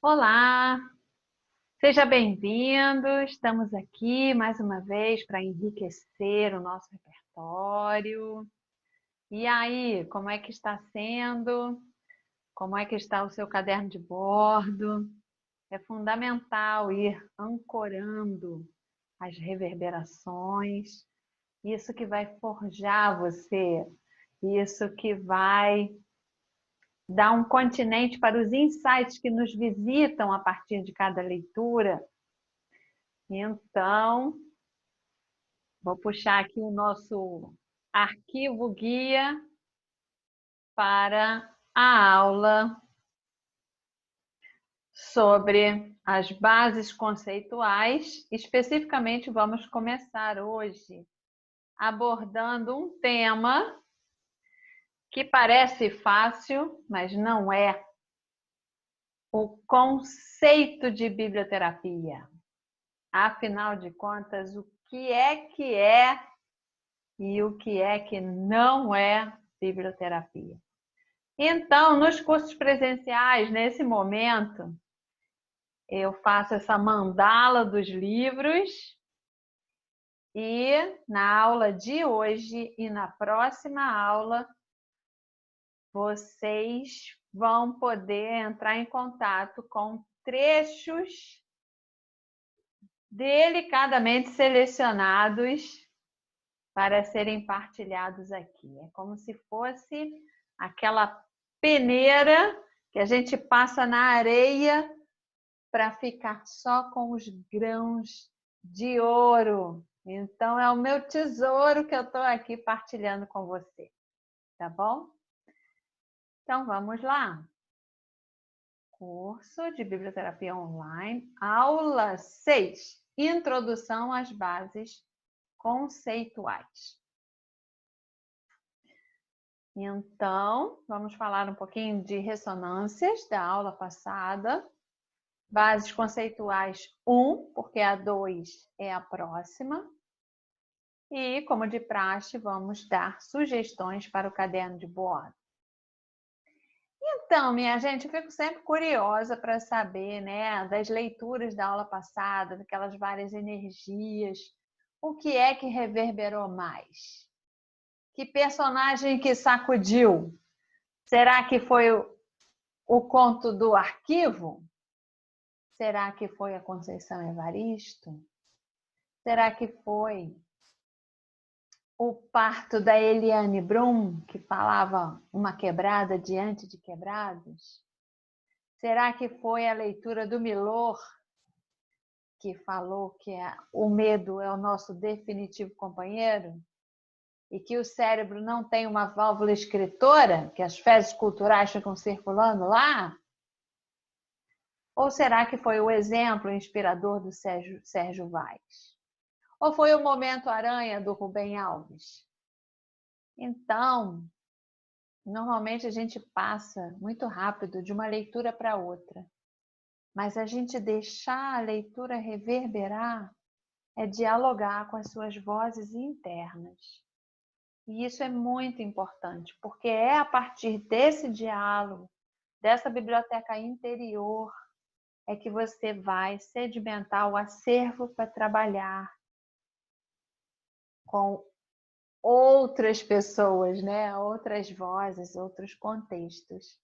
Olá, seja bem-vindo. Estamos aqui mais uma vez para enriquecer o nosso repertório. E aí, como é que está sendo? Como é que está o seu caderno de bordo? É fundamental ir ancorando as reverberações, isso que vai forjar você, isso que vai dar um continente para os insights que nos visitam a partir de cada leitura. Então, vou puxar aqui o nosso arquivo guia para a aula sobre as bases conceituais. Especificamente, vamos começar hoje abordando um tema que parece fácil, mas não é: o conceito de biblioterapia. Afinal de contas, o que é e o que não é biblioterapia. Então, nos cursos presenciais, nesse momento, eu faço essa mandala dos livros e na aula de hoje e na próxima aula, vocês vão poder entrar em contato com trechos delicadamente selecionados para serem partilhados aqui. É como se fosse aquela peneira que a gente passa na areia para ficar só com os grãos de ouro. Então, é o meu tesouro que eu estou aqui partilhando com você, tá bom? Então, vamos lá. Curso de Biblioterapia Online, aula 6, Introdução às Bases Conceituais. Então, vamos falar um pouquinho de ressonâncias da aula passada. Bases conceituais 1, porque a 2 é a próxima. E, como de praxe, vamos dar sugestões para o caderno de bordo. Então, minha gente, eu fico sempre curiosa para saber, né, das leituras da aula passada, daquelas várias energias, o que é que reverberou mais? Que personagem que sacudiu? Será que foi o conto do arquivo? Será que foi a Conceição Evaristo? Será que foi o parto da Eliane Brum, que falava uma quebrada diante de quebrados? Será que foi a leitura do Milor, que falou que o medo é o nosso definitivo companheiro? E que o cérebro não tem uma válvula escritora, que as fezes culturais ficam circulando lá? Ou será que foi o exemplo inspirador do Sérgio Vaz? Ou foi o momento aranha do Rubem Alves? Então, normalmente a gente passa muito rápido de uma leitura para outra, mas a gente deixar a leitura reverberar é dialogar com as suas vozes internas. E isso é muito importante, porque é a partir desse diálogo, dessa biblioteca interior, é que você vai sedimentar o acervo para trabalhar com outras pessoas, né? Outras vozes, outros contextos.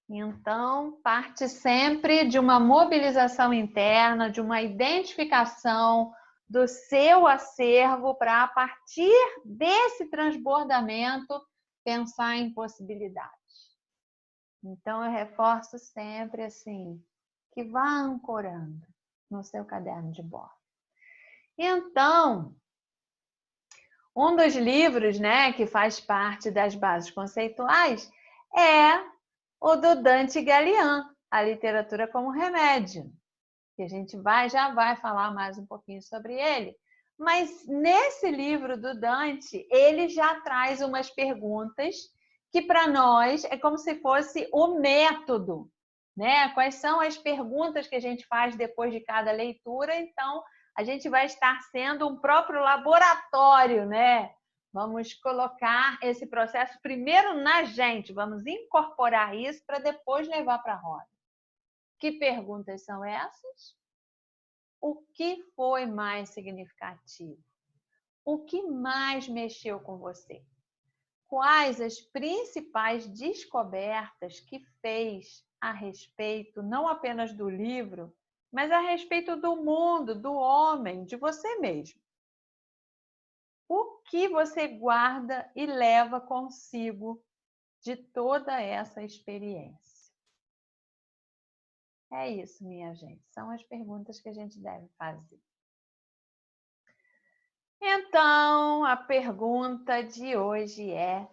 Então, parte sempre de uma mobilização interna, de uma identificação do seu acervo para, a partir desse transbordamento, pensar em possibilidades. Então, eu reforço sempre assim, que vá ancorando no seu caderno de bordo. Então, um dos livros, né, que faz parte das bases conceituais é o do Dante Gallian, A Literatura como Remédio, que a gente já vai falar mais um pouquinho sobre ele. Mas nesse livro do Dante, ele já traz umas perguntas que para nós é como se fosse o método, né? Quais são as perguntas que a gente faz depois de cada leitura? Então, a gente vai estar sendo um próprio laboratório, né? Vamos colocar esse processo primeiro na gente, vamos incorporar isso para depois levar para a roda. Que perguntas são essas? O que foi mais significativo? O que mais mexeu com você? Quais as principais descobertas que fez a respeito, não apenas do livro, mas a respeito do mundo, do homem, de você mesmo? O que você guarda e leva consigo de toda essa experiência? É isso, minha gente. São as perguntas que a gente deve fazer. Então, a pergunta de hoje é: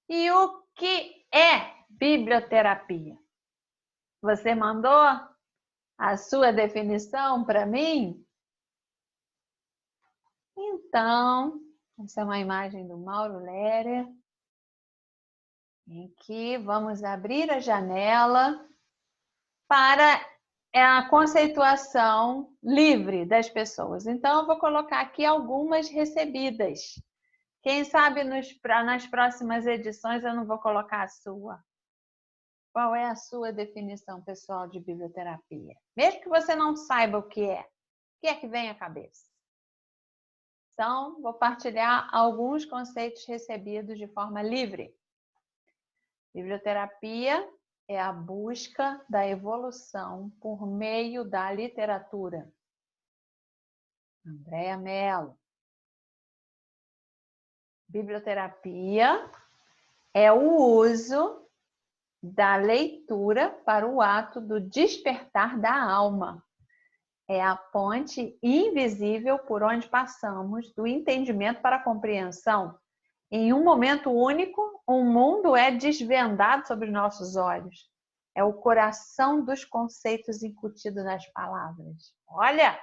e o que é biblioterapia? Você mandou a sua definição para mim? Então, essa é uma imagem do Mauro Lerer, em que vamos abrir a janela para a conceituação livre das pessoas. Então, eu vou colocar aqui algumas recebidas. Quem sabe nas próximas edições eu não vou colocar a sua. Qual é a sua definição pessoal de biblioterapia? Mesmo que você não saiba o que é que vem à cabeça? Então, vou partilhar alguns conceitos recebidos de forma livre. Biblioterapia é a busca da evolução por meio da literatura. Andréa Mello. Biblioterapia é o uso da leitura para o ato do despertar da alma. É a ponte invisível por onde passamos do entendimento para a compreensão. Em um momento único, um mundo é desvendado sobre nossos olhos. É o coração dos conceitos incutidos nas palavras. Olha,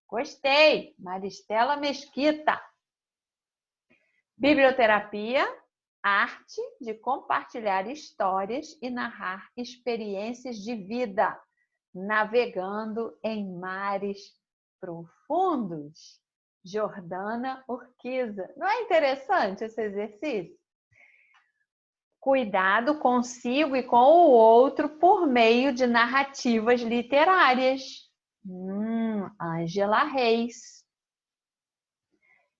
gostei! Maristela Mesquita. Biblioterapia, arte de compartilhar histórias e narrar experiências de vida, navegando em mares profundos. Jordana Urquiza. Não é interessante esse exercício? Cuidado consigo e com o outro por meio de narrativas literárias. Ângela Reis.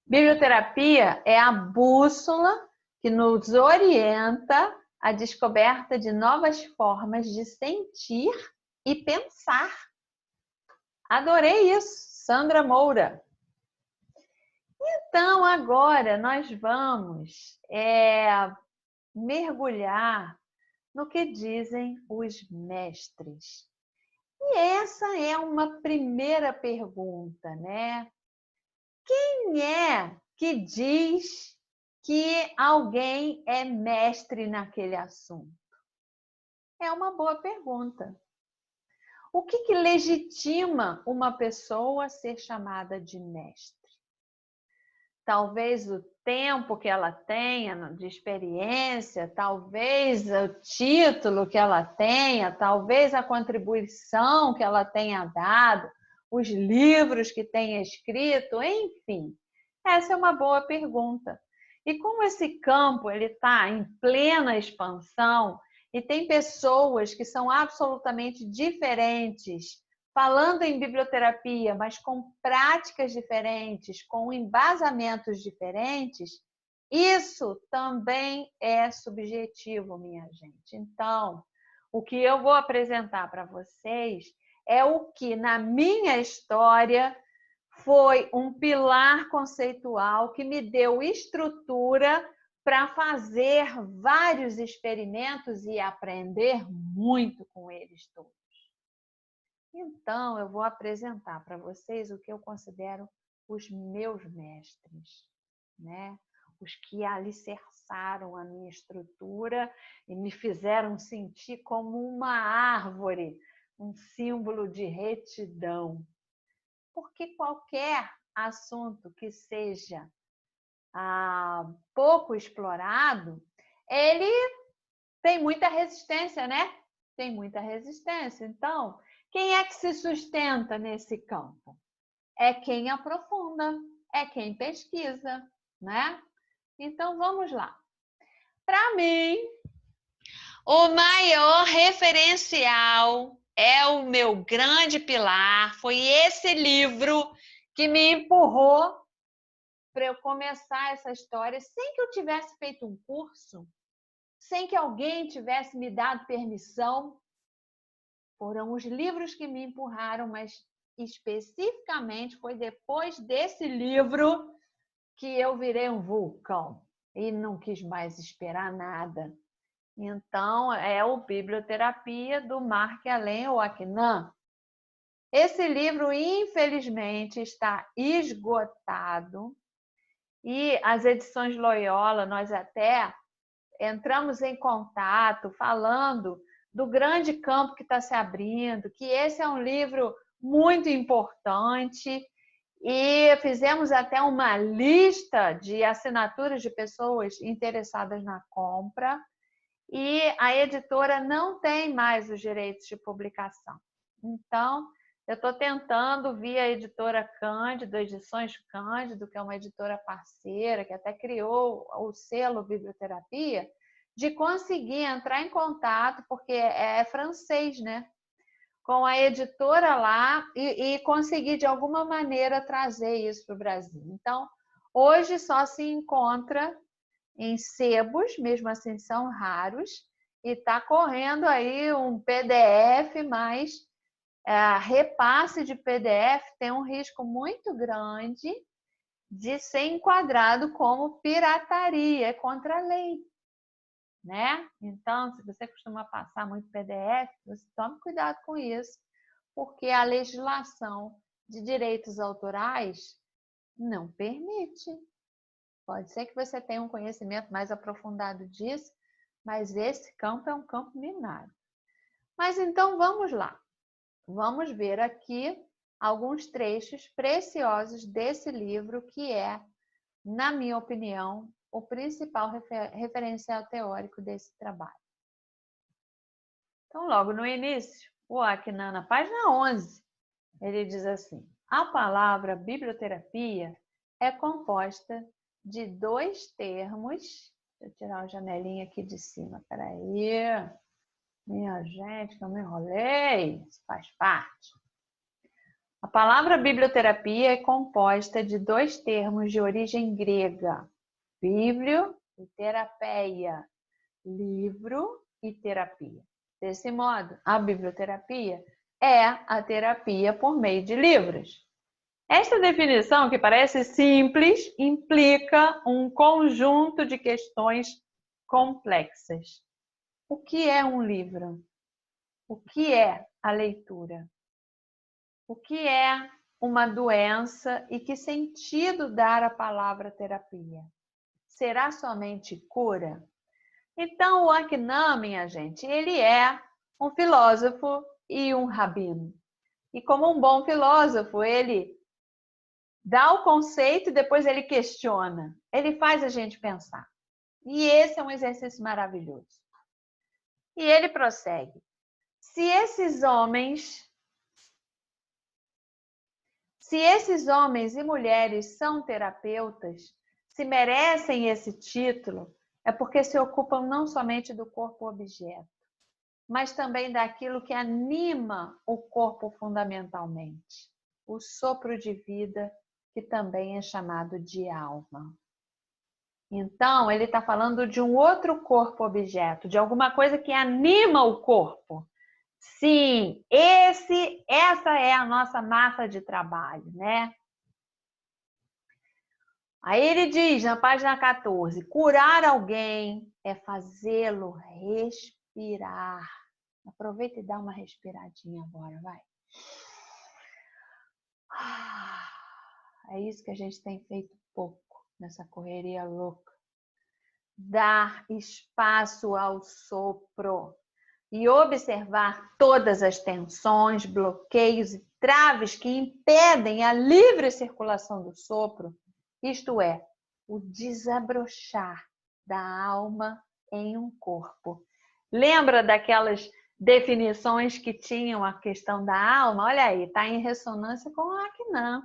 Biblioterapia é a bússola que nos orienta à descoberta de novas formas de sentir e pensar. Adorei isso, Sandra Moura. Então, agora nós vamos mergulhar no que dizem os mestres. E essa é uma primeira pergunta, né? Quem é que diz que alguém é mestre naquele assunto? É uma boa pergunta. O que legitima uma pessoa a ser chamada de mestre? Talvez o tempo que ela tenha de experiência, talvez o título que ela tenha, talvez a contribuição que ela tenha dado, os livros que tenha escrito, enfim. Essa é uma boa pergunta. E como esse campo está em plena expansão e tem pessoas que são absolutamente diferentes, falando em biblioterapia, mas com práticas diferentes, com embasamentos diferentes, isso também é subjetivo, minha gente. Então, o que eu vou apresentar para vocês é o que, na minha história, foi um pilar conceitual que me deu estrutura para fazer vários experimentos e aprender muito com eles todos. Então, eu vou apresentar para vocês o que eu considero os meus mestres, né? Os que alicerçaram a minha estrutura e me fizeram sentir como uma árvore, um símbolo de retidão. Porque qualquer assunto que seja pouco explorado, ele tem muita resistência, né? Tem muita resistência. Então, quem é que se sustenta nesse campo? É quem aprofunda, é quem pesquisa, né? Então, vamos lá. Para mim, o maior referencial é o meu grande pilar. Foi esse livro que me empurrou para eu começar essa história sem que eu tivesse feito um curso, sem que alguém tivesse me dado permissão. Foram os livros que me empurraram, mas especificamente foi depois desse livro que eu virei um vulcão e não quis mais esperar nada. Então, é o Biblioterapia, do Mark Allen Oaknan. Esse livro, infelizmente, está esgotado e as edições Loyola, nós até entramos em contato falando do grande campo que está se abrindo, que esse é um livro muito importante e fizemos até uma lista de assinaturas de pessoas interessadas na compra e a editora não tem mais os direitos de publicação. Então, eu estou tentando, via a editora Cândido, Edições Cândido, que é uma editora parceira, que até criou o selo Biblioterapia, de conseguir entrar em contato, porque é francês, né? Com a editora lá e conseguir, de alguma maneira, trazer isso para o Brasil. Então, hoje só se encontra em sebos, mesmo assim são raros, e está correndo aí um PDF, mas repasse de PDF tem um risco muito grande de ser enquadrado como pirataria, é contra a lei, né? Então, se você costuma passar muito PDF, você tome cuidado com isso, porque a legislação de direitos autorais não permite. Pode ser que você tenha um conhecimento mais aprofundado disso, mas esse campo é um campo minado. Mas então vamos lá. Vamos ver aqui alguns trechos preciosos desse livro, que é, na minha opinião, o principal referencial teórico desse trabalho. Então, logo no início, o Oaknan, na página 11, ele diz assim: a palavra biblioterapia é composta de dois termos. Deixa eu tirar a janelinha aqui de cima, peraí. Minha gente, que eu me enrolei, isso faz parte. A palavra biblioterapia é composta de dois termos de origem grega: biblio e terapeia, livro e terapia. Desse modo, a biblioterapia é a terapia por meio de livros. Esta definição, que parece simples, implica um conjunto de questões complexas. O que é um livro? O que é a leitura? O que é uma doença e que sentido dar à palavra terapia? Será somente cura? Então, o Oaknan, minha gente, ele é um filósofo e um rabino. E como um bom filósofo, ele dá o conceito e depois ele questiona. Ele faz a gente pensar. E esse é um exercício maravilhoso. E ele prossegue: se esses homens e mulheres são terapeutas, se merecem esse título, é porque se ocupam não somente do corpo-objeto, mas também daquilo que anima o corpo fundamentalmente, o sopro de vida, que também é chamado de alma. Então, ele está falando de um outro corpo-objeto, de alguma coisa que anima o corpo. Sim, essa é a nossa massa de trabalho, né? Aí ele diz na página 14: curar alguém é fazê-lo respirar. Aproveita e dá uma respiradinha agora, vai. É isso que a gente tem feito pouco nessa correria louca. Dar espaço ao sopro e observar todas as tensões, bloqueios e traves que impedem a livre circulação do sopro, isto é, o desabrochar da alma em um corpo. Lembra daquelas definições que tinham a questão da alma? Olha aí, está em ressonância com o Oaknan.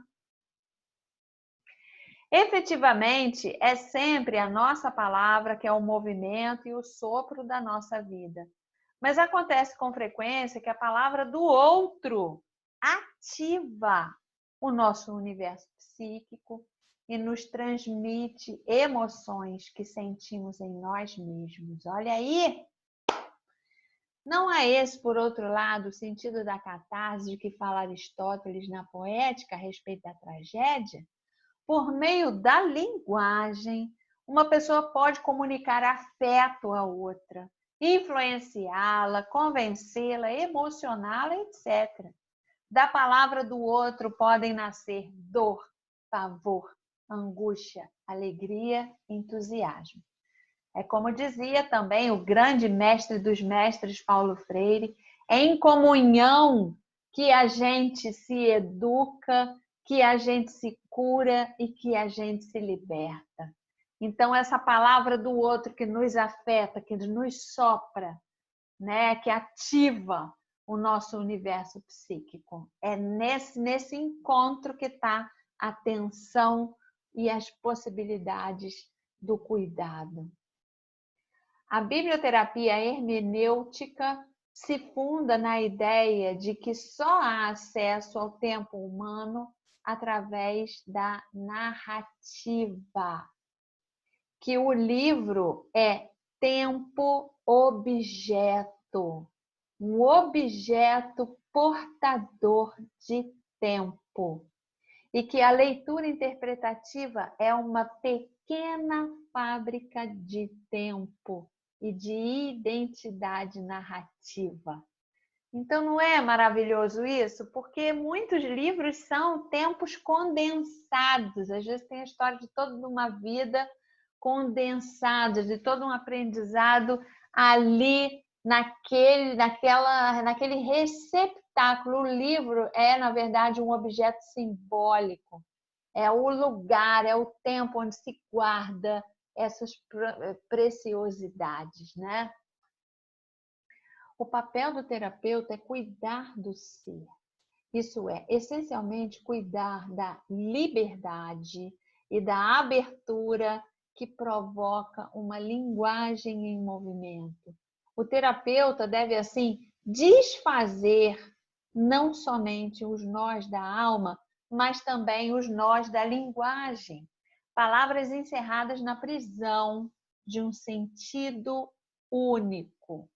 Efetivamente, é sempre a nossa palavra que é o movimento e o sopro da nossa vida. Mas acontece com frequência que a palavra do outro ativa o nosso universo psíquico e nos transmite emoções que sentimos em nós mesmos. Olha aí! Não é esse, por outro lado, o sentido da catarse de que fala Aristóteles na Poética a respeito da tragédia? Por meio da linguagem, uma pessoa pode comunicar afeto à outra, influenciá-la, convencê-la, emocioná-la, etc. Da palavra do outro podem nascer dor, pavor, angústia, alegria, entusiasmo. É como dizia também o grande mestre dos mestres, Paulo Freire, é em comunhão que a gente se educa, que a gente se cura e que a gente se liberta. Então, essa palavra do outro que nos afeta, que nos sopra, né, que ativa o nosso universo psíquico. É nesse encontro que está a atenção e as possibilidades do cuidado. A biblioterapia hermenêutica se funda na ideia de que só há acesso ao tempo humano através da narrativa, que o livro é tempo-objeto, um objeto portador de tempo, e que a leitura interpretativa é uma pequena fábrica de tempo e de identidade narrativa. Então, não é maravilhoso isso? Porque muitos livros são tempos condensados. Às vezes tem a história de toda uma vida condensada, de todo um aprendizado ali naquele receptáculo. O livro é, na verdade, um objeto simbólico. É o lugar, é o tempo onde se guarda essas preciosidades, né? O papel do terapeuta é cuidar do ser. Isso é, essencialmente, cuidar da liberdade e da abertura que provoca uma linguagem em movimento. O terapeuta deve, assim, desfazer não somente os nós da alma, mas também os nós da linguagem. Palavras encerradas na prisão de um sentido único.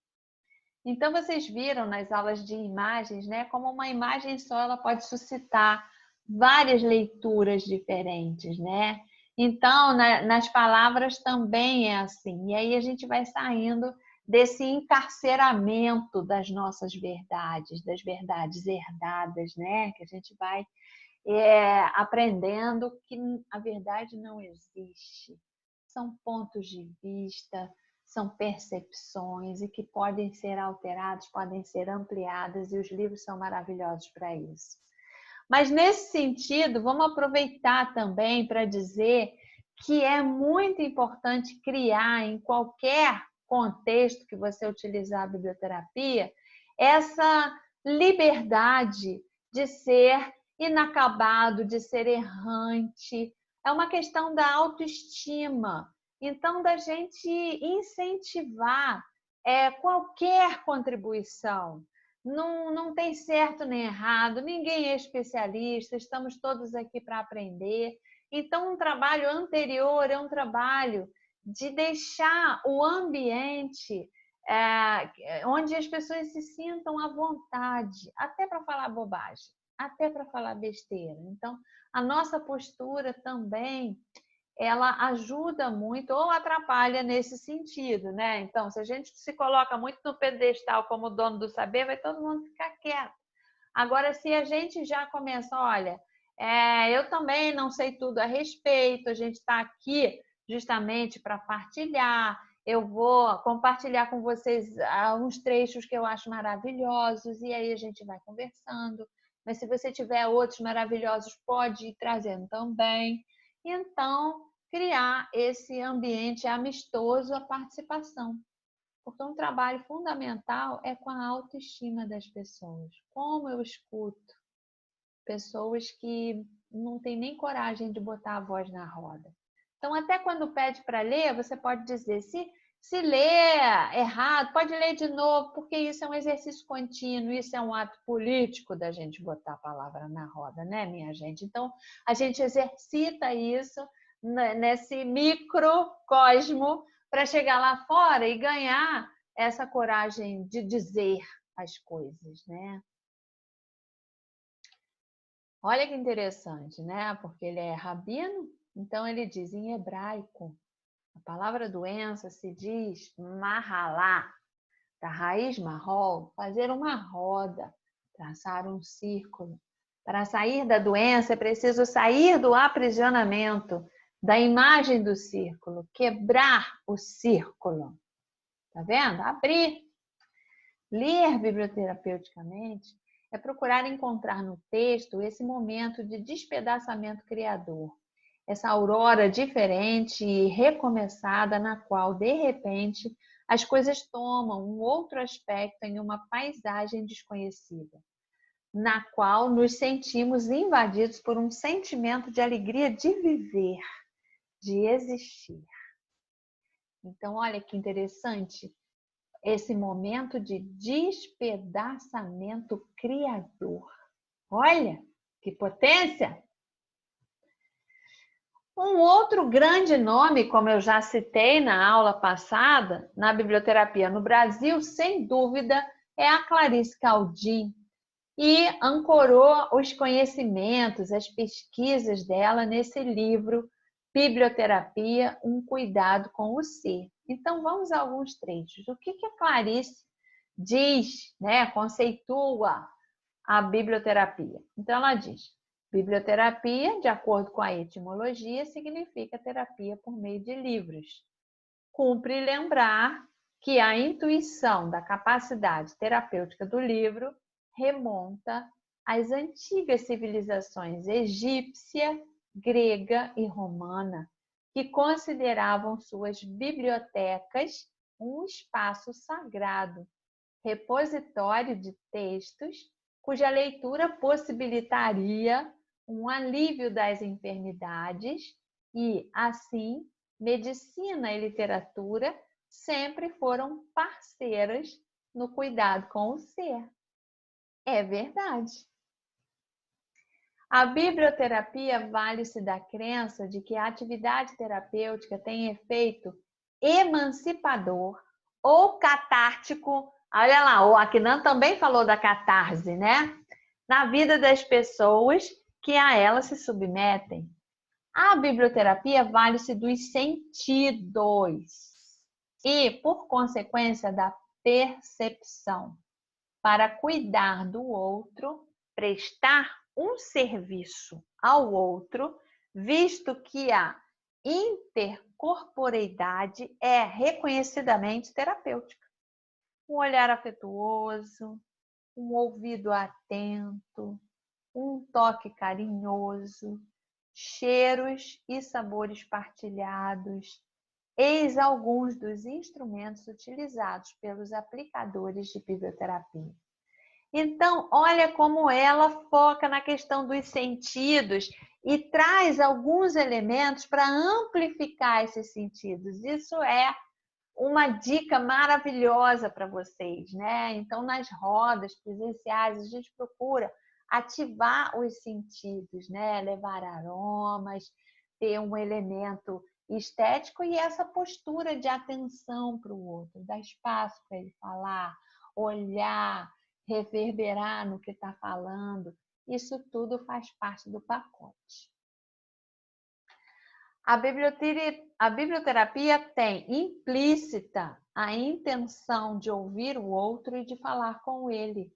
Então, vocês viram nas aulas de imagens, né, como uma imagem só ela pode suscitar várias leituras diferentes, né? Então, nas palavras também é assim. E aí a gente vai saindo desse encarceramento das nossas verdades, das verdades herdadas, né? Que a gente vai aprendendo que a verdade não existe. São pontos de vista, são percepções e que podem ser alterados, podem ser ampliadas, e os livros são maravilhosos para isso. Mas nesse sentido, vamos aproveitar também para dizer que é muito importante criar em qualquer contexto que você utilizar a biblioterapia essa liberdade de ser inacabado, de ser errante. É uma questão da autoestima. Então, da gente incentivar qualquer contribuição. Não tem certo nem errado, ninguém é especialista, estamos todos aqui para aprender. Então, um trabalho anterior é um trabalho de deixar o ambiente onde as pessoas se sintam à vontade, até para falar bobagem, até para falar besteira. Então, a nossa postura também ela ajuda muito ou atrapalha nesse sentido, né? Então, se a gente se coloca muito no pedestal como dono do saber, vai todo mundo ficar quieto. Agora, se a gente já começa, olha, eu também não sei tudo a respeito, a gente está aqui justamente para partilhar, eu vou compartilhar com vocês uns trechos que eu acho maravilhosos, e aí a gente vai conversando. Mas se você tiver outros maravilhosos, pode ir trazendo também. Então, criar esse ambiente amistoso à participação. Porque um trabalho fundamental é com a autoestima das pessoas. Como eu escuto pessoas que não têm nem coragem de botar a voz na roda. Então, até quando pede para ler, você pode dizer, Se lê errado, pode ler de novo, porque isso é um exercício contínuo, isso é um ato político da gente botar a palavra na roda, né, minha gente? Então, a gente exercita isso nesse microcosmo para chegar lá fora e ganhar essa coragem de dizer as coisas, né? Olha que interessante, né? Porque ele é rabino, então ele diz em hebraico. A palavra doença se diz mahalá, da raiz marrol, fazer uma roda, traçar um círculo. Para sair da doença é preciso sair do aprisionamento, da imagem do círculo, quebrar o círculo. Tá vendo? Abrir. Ler biblioterapeuticamente é procurar encontrar no texto esse momento de despedaçamento criador, essa aurora diferente e recomeçada na qual, de repente, as coisas tomam um outro aspecto em uma paisagem desconhecida, na qual nos sentimos invadidos por um sentimento de alegria de viver, de existir. Então, olha que interessante esse momento de despedaçamento criador. Olha que potência! Um outro grande nome, como eu já citei na aula passada, na biblioterapia no Brasil, sem dúvida, é a Clarice Caldin, e ancorou os conhecimentos, as pesquisas dela nesse livro Biblioterapia, um cuidado com o ser. Então vamos a alguns trechos. O que a Clarice diz, né, conceitua a biblioterapia? Então ela diz: biblioterapia, de acordo com a etimologia, significa terapia por meio de livros. Cumpre lembrar que a intuição da capacidade terapêutica do livro remonta às antigas civilizações egípcia, grega e romana, que consideravam suas bibliotecas um espaço sagrado, repositório de textos cuja leitura possibilitaria um alívio das enfermidades e, assim, medicina e literatura sempre foram parceiras no cuidado com o ser. É verdade. A biblioterapia vale-se da crença de que a atividade terapêutica tem efeito emancipador ou catártico. Olha lá, o Aknan também falou da catarse, né? Na vida das pessoas que a ela se submetem. A biblioterapia vale-se dos sentidos e, por consequência, da percepção, para cuidar do outro, prestar um serviço ao outro, visto que a intercorporeidade é reconhecidamente terapêutica. Um olhar afetuoso, um ouvido atento, um toque carinhoso, cheiros e sabores partilhados. Eis alguns dos instrumentos utilizados pelos aplicadores de biblioterapia. Então, olha como ela foca na questão dos sentidos e traz alguns elementos para amplificar esses sentidos. Isso é uma dica maravilhosa para vocês, né? Então, nas rodas presenciais, a gente procura ativar os sentidos, né? Levar aromas, ter um elemento estético e essa postura de atenção para o outro, dar espaço para ele falar, olhar, reverberar no que está falando. Isso tudo faz parte do pacote. A biblioterapia tem implícita a intenção de ouvir o outro e de falar com ele,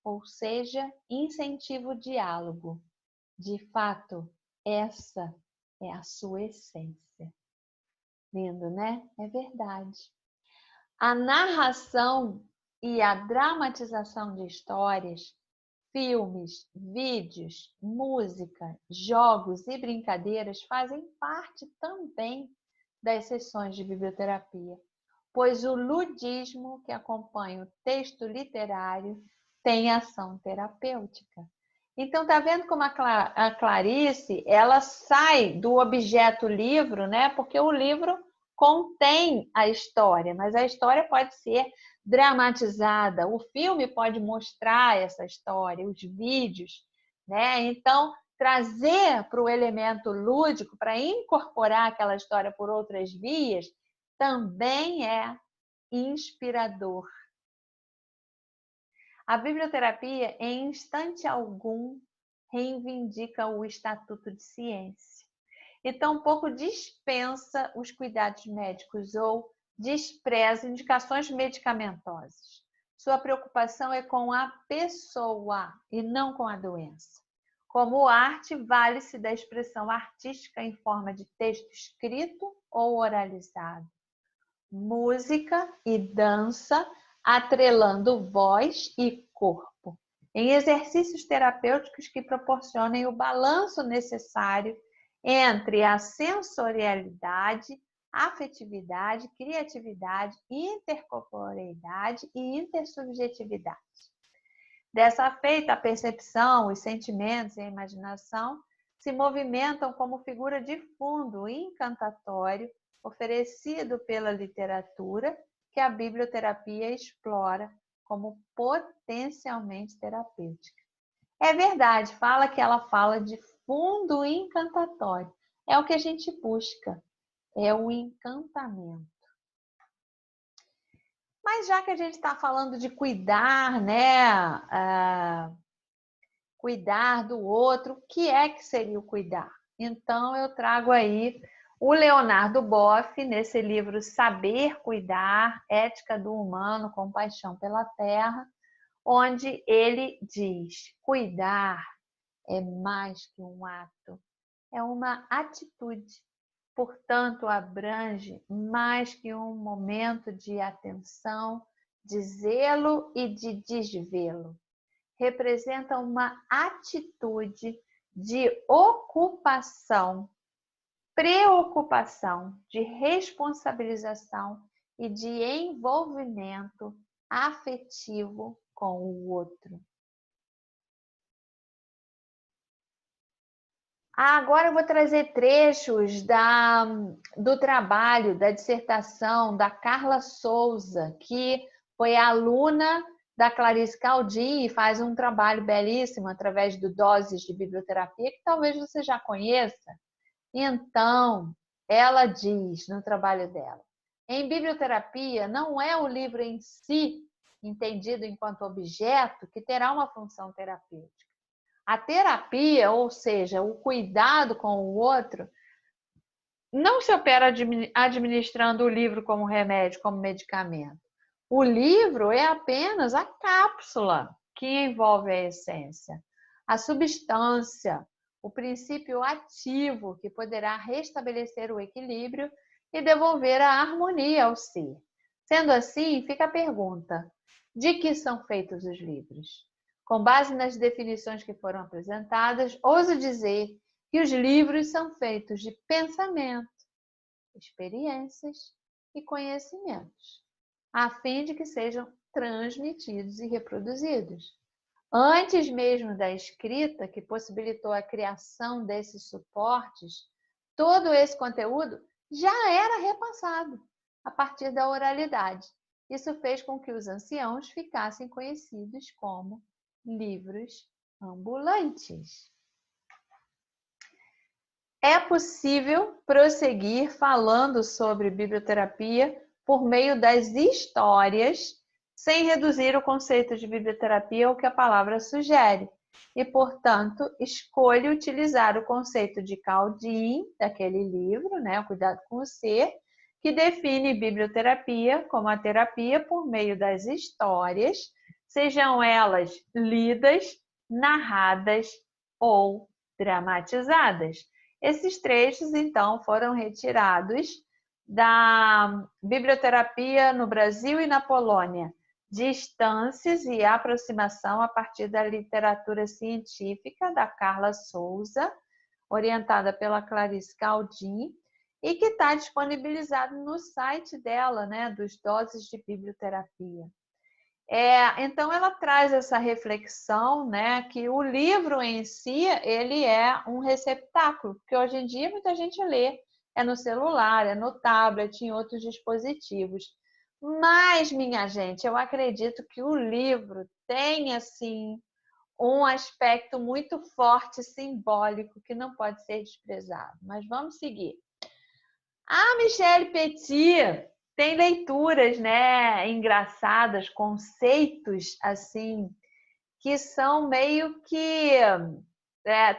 ou seja, incentiva o diálogo. De fato, essa é a sua essência. Lindo, né? É verdade. A narração e a dramatização de histórias, filmes, vídeos, música, jogos e brincadeiras fazem parte também das sessões de biblioterapia, pois o ludismo que acompanha o texto literário tem ação terapêutica. Então, tá vendo como a Clarice, ela sai do objeto livro, né? Porque o livro contém a história, mas a história pode ser dramatizada, o filme pode mostrar essa história, os vídeos, né? Então, trazer para o elemento lúdico, para incorporar aquela história por outras vias, também é inspirador. A biblioterapia, em instante algum, reivindica o estatuto de ciência. E tampouco dispensa os cuidados médicos ou despreza indicações medicamentosas. Sua preocupação é com a pessoa e não com a doença. Como arte, vale-se da expressão artística em forma de texto escrito ou oralizado. Música e dança, atrelando voz e corpo, em exercícios terapêuticos que proporcionem o balanço necessário entre a sensorialidade, afetividade, criatividade, intercorporeidade e intersubjetividade. Dessa feita, a percepção, os sentimentos e a imaginação se movimentam como figura de fundo encantatório oferecido pela literatura que a biblioterapia explora como potencialmente terapêutica. É verdade, fala que ela fala de fundo encantatório. É o que a gente busca, é o encantamento. Mas já que a gente está falando de cuidar, né? Cuidar do outro, o que é que seria o cuidar? Então, eu trago aí o Leonardo Boff, nesse livro Saber Cuidar, Ética do Humano, Compaixão pela Terra, onde ele diz: cuidar é mais que um ato, é uma atitude. Portanto, abrange mais que um momento de atenção, de zelo e de desvelo. Representa uma atitude de ocupação, preocupação, de responsabilização e de envolvimento afetivo com o outro. Agora eu vou trazer trechos do trabalho, da dissertação da Carla Souza, que foi aluna da Clarice Caldin e faz um trabalho belíssimo através do Doses de Biblioterapia, que talvez você já conheça. Então, ela diz no trabalho dela: em biblioterapia, não é o livro em si, entendido enquanto objeto, que terá uma função terapêutica. A terapia, ou seja, o cuidado com o outro, não se opera administrando o livro como remédio, como medicamento. O livro é apenas a cápsula que envolve a essência, a substância, o princípio ativo que poderá restabelecer o equilíbrio e devolver a harmonia ao ser. Sendo assim, fica a pergunta: de que são feitos os livros? Com base nas definições que foram apresentadas, ouso dizer que os livros são feitos de pensamento, experiências e conhecimentos, a fim de que sejam transmitidos e reproduzidos. Antes mesmo da escrita, que possibilitou a criação desses suportes, todo esse conteúdo já era repassado a partir da oralidade. Isso fez com que os anciãos ficassem conhecidos como livros ambulantes. É possível prosseguir falando sobre biblioterapia por meio das histórias, sem reduzir o conceito de biblioterapia ao que a palavra sugere. E, portanto, escolho utilizar o conceito de Caldin, daquele livro, né, O Cuidado com o Ser, que define biblioterapia como a terapia por meio das histórias, sejam elas lidas, narradas ou dramatizadas. Esses trechos, então, foram retirados da Biblioterapia no Brasil e na Polônia, Distâncias e aproximação a partir da literatura científica, da Carla Souza, orientada pela Clarice Caldin, e que está disponibilizado no site dela, né, dos Doses de Biblioterapia. Então, ela traz essa reflexão, né, que o livro em si, ele é um receptáculo, porque hoje em dia muita gente lê é no celular, é no tablet, em outros dispositivos. Mas, minha gente, eu acredito que o livro tem, assim, um aspecto muito forte, simbólico, que não pode ser desprezado. Mas vamos seguir. A Michelle Petit tem leituras, né, engraçadas, conceitos, assim, que são meio que...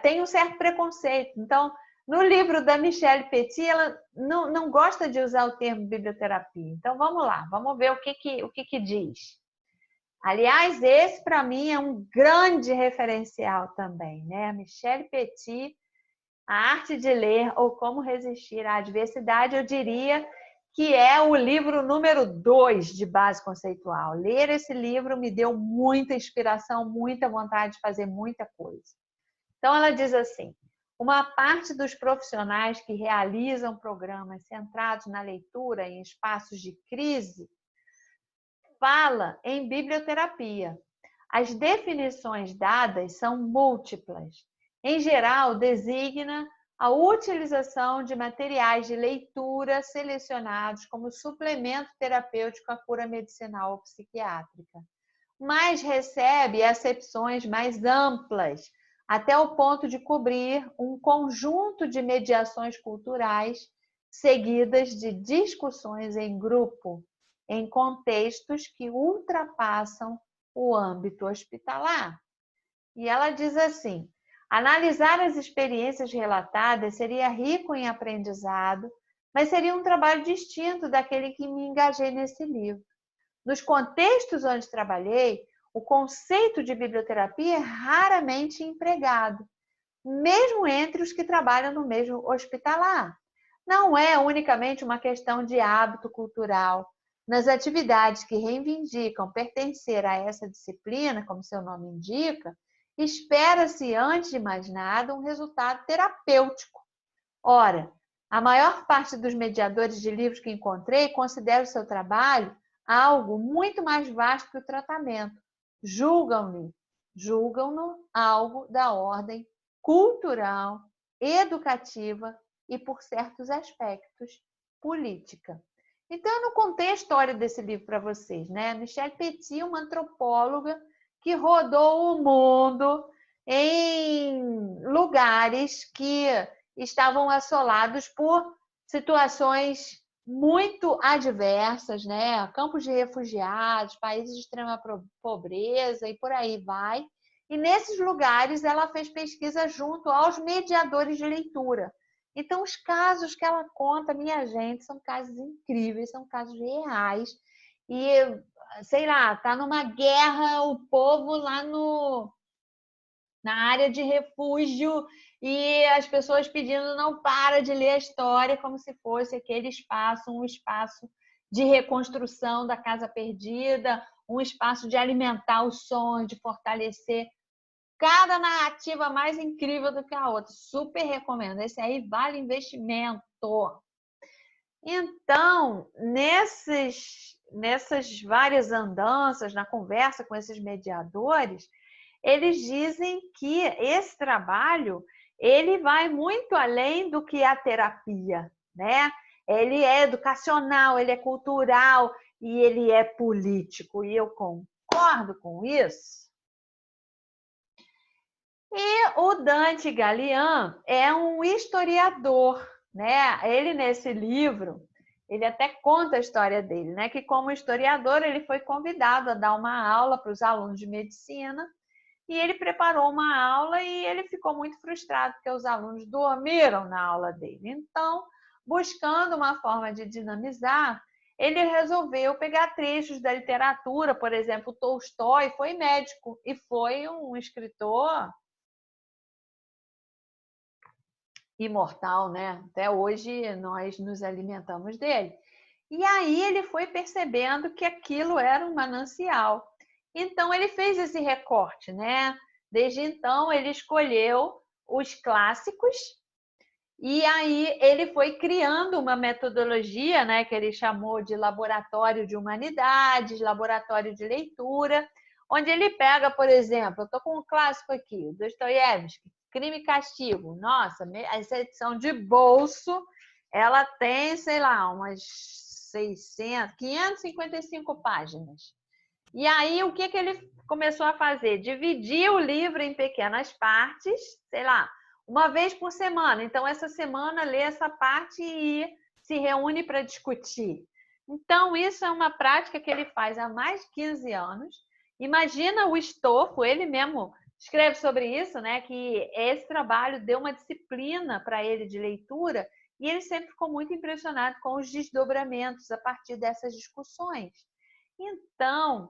tem um certo preconceito. Então, no livro da Michelle Petit, ela não gosta de usar o termo biblioterapia. Então, vamos lá, vamos ver o que diz. Aliás, esse, para mim, é um grande referencial também, né? Michelle Petit, A Arte de Ler ou Como Resistir à Adversidade, eu diria que é o livro número 2 de base conceitual. Ler esse livro me deu muita inspiração, muita vontade de fazer muita coisa. Então, ela diz assim: uma parte dos profissionais que realizam programas centrados na leitura em espaços de crise fala em biblioterapia. As definições dadas são múltiplas. Em geral, designa a utilização de materiais de leitura selecionados como suplemento terapêutico à cura medicinal ou psiquiátrica, mas recebe acepções mais amplas, até o ponto de cobrir um conjunto de mediações culturais seguidas de discussões em grupo, em contextos que ultrapassam o âmbito hospitalar. E ela diz assim: analisar as experiências relatadas seria rico em aprendizado, mas seria um trabalho distinto daquele que me engajei nesse livro. Nos contextos onde trabalhei, o conceito de biblioterapia é raramente empregado, mesmo entre os que trabalham no mesmo hospitalar. Não é unicamente uma questão de hábito cultural. Nas atividades que reivindicam pertencer a essa disciplina, como seu nome indica, espera-se, antes de mais nada, um resultado terapêutico. Ora, a maior parte dos mediadores de livros que encontrei considera o seu trabalho algo muito mais vasto que o tratamento. Julgam-no algo da ordem cultural, educativa e, por certos aspectos, política. Então, eu não contei a história desse livro para vocês, né? Michelle Petit, uma antropóloga que rodou o mundo em lugares que estavam assolados por situações muito adversas, né? Campos de refugiados, países de extrema pobreza e por aí vai. E nesses lugares ela fez pesquisa junto aos mediadores de leitura. Então, os casos que ela conta, minha gente, são casos incríveis, são casos reais. E, sei lá, tá numa guerra o povo lá na área de refúgio e as pessoas pedindo não para de ler a história como se fosse aquele espaço, um espaço de reconstrução da casa perdida, um espaço de alimentar o sonho, de fortalecer cada narrativa mais incrível do que a outra. Super recomendo. Esse aí vale investimento. Então, nessas várias andanças, na conversa com esses mediadores, eles dizem que esse trabalho ele vai muito além do que a terapia, né? Ele é educacional, ele é cultural e ele é político. E eu concordo com isso. E o Dante Gallian é um historiador, né? Ele, nesse livro, ele até conta a história dele, né? Que como historiador ele foi convidado a dar uma aula para os alunos de medicina e ele preparou uma aula e ele ficou muito frustrado porque os alunos dormiram na aula dele. Então, buscando uma forma de dinamizar, ele resolveu pegar trechos da literatura, por exemplo, Tolstói foi médico e foi um escritor imortal, né? Até hoje nós nos alimentamos dele. E aí ele foi percebendo que aquilo era um manancial. Então ele fez esse recorte, né? Desde então ele escolheu os clássicos e aí ele foi criando uma metodologia, né, que ele chamou de laboratório de humanidades, laboratório de leitura, onde ele pega, por exemplo, eu estou com um clássico aqui, Dostoiévski, Crime e Castigo. Nossa, essa edição de bolso ela tem, sei lá, umas 555 páginas. E aí, o que ele começou a fazer? Dividir o livro em pequenas partes, sei lá, uma vez por semana. Então, essa semana lê essa parte e se reúne para discutir. Então, isso é uma prática que ele faz há mais de 15 anos. Imagina o estofo, ele mesmo escreve sobre isso, né? Que esse trabalho deu uma disciplina para ele de leitura e ele sempre ficou muito impressionado com os desdobramentos a partir dessas discussões. Então,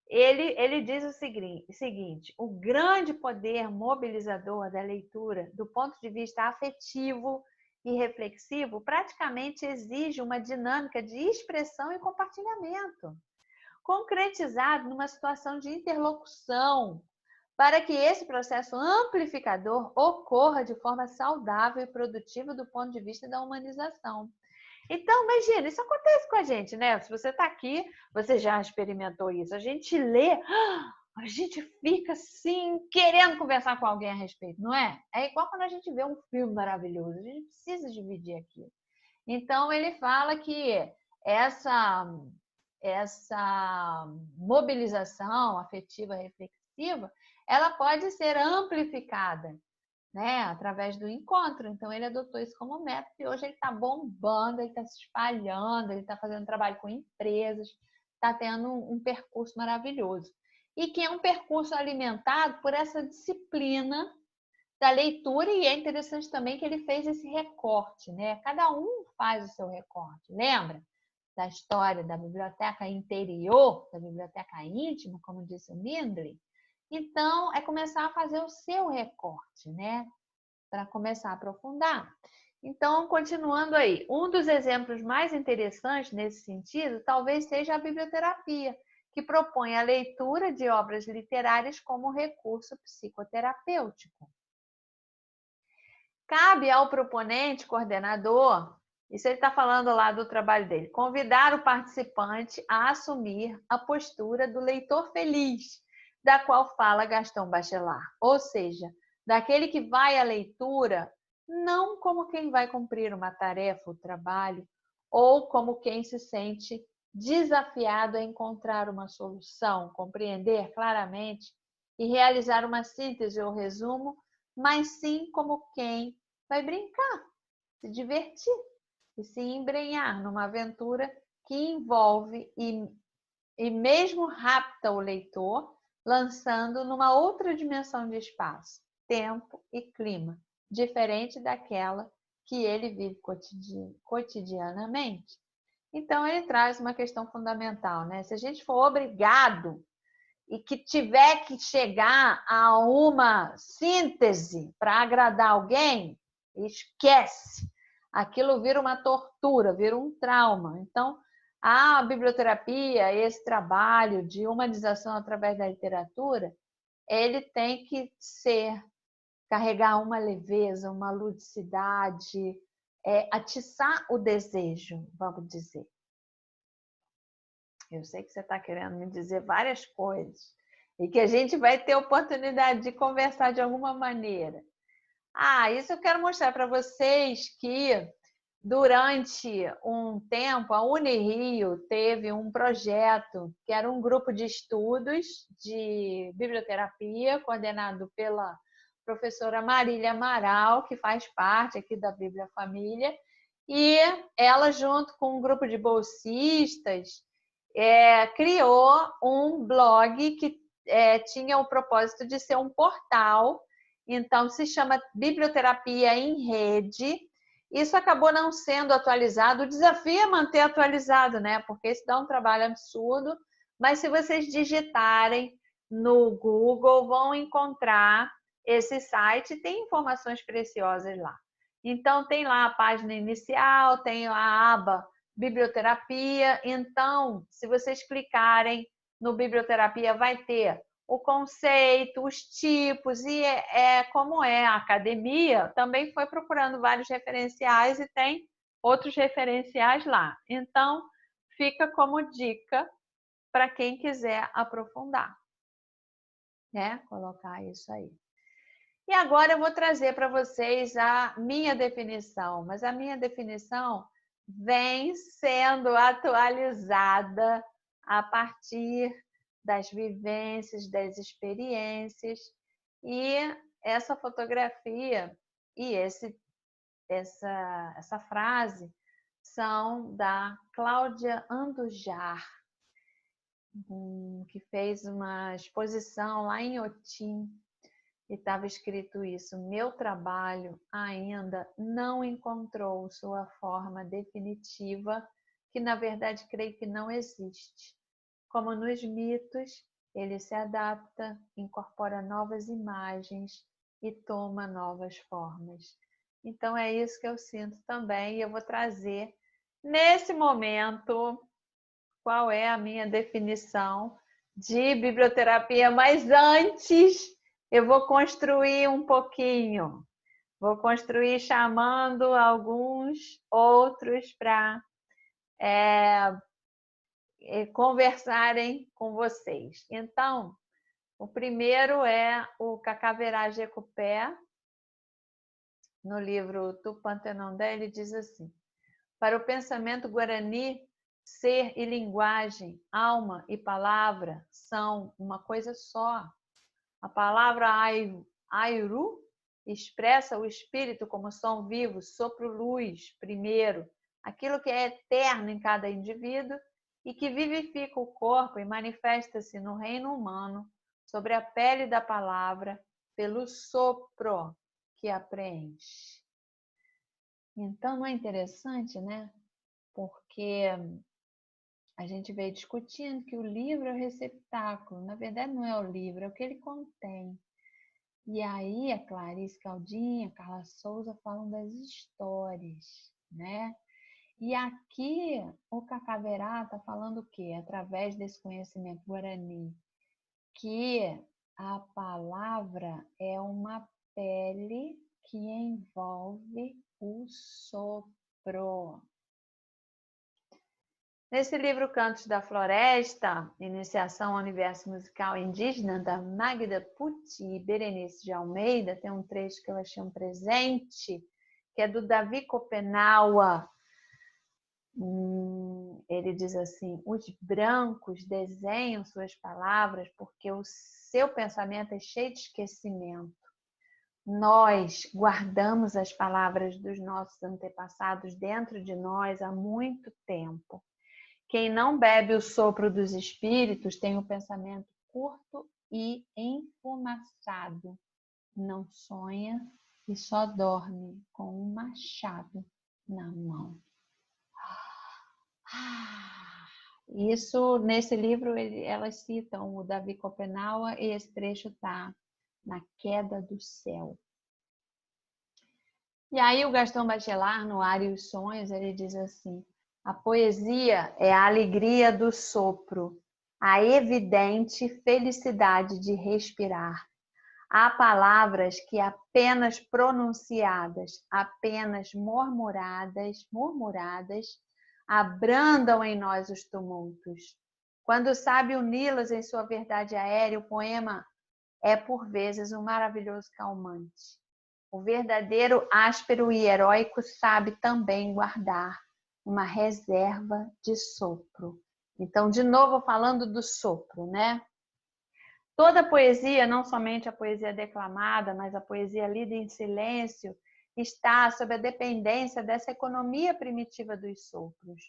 ele diz o seguinte: o grande poder mobilizador da leitura, do ponto de vista afetivo e reflexivo, praticamente exige uma dinâmica de expressão e compartilhamento, concretizado numa situação de interlocução, para que esse processo amplificador ocorra de forma saudável e produtiva do ponto de vista da humanização. Então, imagina, isso acontece com a gente, né? Se você está aqui, você já experimentou isso. A gente lê, a gente fica assim, querendo conversar com alguém a respeito, não é? É igual quando a gente vê um filme maravilhoso, a gente precisa dividir aquilo. Então, ele fala que essa mobilização afetiva reflexiva, ela pode ser amplificada, né, através do encontro. Então, ele adotou isso como método e hoje ele está bombando, ele está se espalhando, ele está fazendo trabalho com empresas, está tendo um percurso maravilhoso. E que é um percurso alimentado por essa disciplina da leitura, e é interessante também que ele fez esse recorte, né? Cada um faz o seu recorte. Lembra da história da biblioteca interior, da biblioteca íntima, como disse o Mindley? Então, é começar a fazer o seu recorte, né? Para começar a aprofundar. Então, continuando aí, um dos exemplos mais interessantes nesse sentido talvez seja a biblioterapia, que propõe a leitura de obras literárias como recurso psicoterapêutico. Cabe ao proponente, coordenador, isso ele está falando lá do trabalho dele, convidar o participante a assumir a postura do leitor feliz, da qual fala Gaston Bachelard, ou seja, daquele que vai à leitura não como quem vai cumprir uma tarefa ou trabalho, ou como quem se sente desafiado a encontrar uma solução, compreender claramente e realizar uma síntese ou resumo, mas sim como quem vai brincar, se divertir e se embrenhar numa aventura que envolve e mesmo rapta o leitor, lançando numa outra dimensão de espaço, tempo e clima, diferente daquela que ele vive cotidianamente. Então, ele traz uma questão fundamental, né? Se a gente for obrigado e que tiver que chegar a uma síntese para agradar alguém, esquece. Aquilo vira uma tortura, vira um trauma. Então, a biblioterapia, esse trabalho de humanização através da literatura, ele tem que carregar uma leveza, uma ludicidade, atiçar o desejo, vamos dizer. Eu sei que você está querendo me dizer várias coisas e que a gente vai ter oportunidade de conversar de alguma maneira. Isso eu quero mostrar para vocês que durante um tempo a Unirio teve um projeto que era um grupo de estudos de biblioterapia coordenado pela professora Marília Amaral, que faz parte aqui da Bíblia Família, e ela junto com um grupo de bolsistas criou um blog que tinha o propósito de ser um portal, então se chama Biblioterapia em Rede. Isso acabou não sendo atualizado, o desafio é manter atualizado, né? Porque isso dá um trabalho absurdo, mas se vocês digitarem no Google, vão encontrar esse site, tem informações preciosas lá. Então tem lá a página inicial, tem a aba biblioterapia. Então, se vocês clicarem no biblioterapia, vai ter o conceito, os tipos e como é a academia, também foi procurando vários referenciais e tem outros referenciais lá. Então, fica como dica para quem quiser aprofundar, né? Colocar isso aí. E agora eu vou trazer para vocês a minha definição, mas a minha definição vem sendo atualizada a partir das vivências, das experiências, e essa fotografia e essa frase são da Cláudia Andujar, que fez uma exposição lá em Otim, e estava escrito isso: meu trabalho ainda não encontrou sua forma definitiva, que na verdade creio que não existe. Como nos mitos, ele se adapta, incorpora novas imagens e toma novas formas. Então é isso que eu sinto também, e eu vou trazer nesse momento qual é a minha definição de biblioterapia, mas antes eu vou construir um pouquinho. Vou construir chamando alguns outros para conversarem com vocês. Então, o primeiro é o Cacaverá Jecupé, no livro Tupantenondé, ele diz assim: para o pensamento guarani, ser e linguagem, alma e palavra são uma coisa só. A palavra airu expressa o espírito como som vivo, sopro-luz, primeiro, aquilo que é eterno em cada indivíduo e que vivifica o corpo e manifesta-se no reino humano sobre a pele da palavra pelo sopro que a preenche. Então, não é interessante, né? Porque a gente veio discutindo que o livro é o receptáculo. Na verdade, não é o livro, é o que ele contém. E aí, a Clarice Caldinha, a Carla Souza falam das histórias, né? E aqui, o Cacaverá está falando o quê? Através desse conhecimento guarani, que a palavra é uma pele que envolve o sopro. Nesse livro Cantos da Floresta, Iniciação ao Universo Musical Indígena, da Magda Pucci e Berenice de Almeida, tem um trecho que eu achei um presente, que é do Davi Copenaua. Ele diz assim: os brancos desenham suas palavras porque o seu pensamento é cheio de esquecimento. Nós guardamos as palavras dos nossos antepassados dentro de nós há muito tempo. Quem não bebe o sopro dos espíritos tem um pensamento curto e enfumaçado. Não sonha e só dorme com um machado na mão. Isso, nesse livro, elas citam o Davi Copenaua e esse trecho está na Queda do Céu. E aí o Gastão Bachelard, no Ar e os Sonhos, ele diz assim: a poesia é a alegria do sopro, a evidente felicidade de respirar. Há palavras que apenas pronunciadas, apenas murmuradas, abrandam em nós os tumultos. Quando sabe uni-las em sua verdade aérea, o poema é por vezes um maravilhoso calmante. O verdadeiro áspero e heróico sabe também guardar uma reserva de sopro. Então, de novo, falando do sopro, né? Toda poesia, não somente a poesia declamada, mas a poesia lida em silêncio, está sob a dependência dessa economia primitiva dos sopros.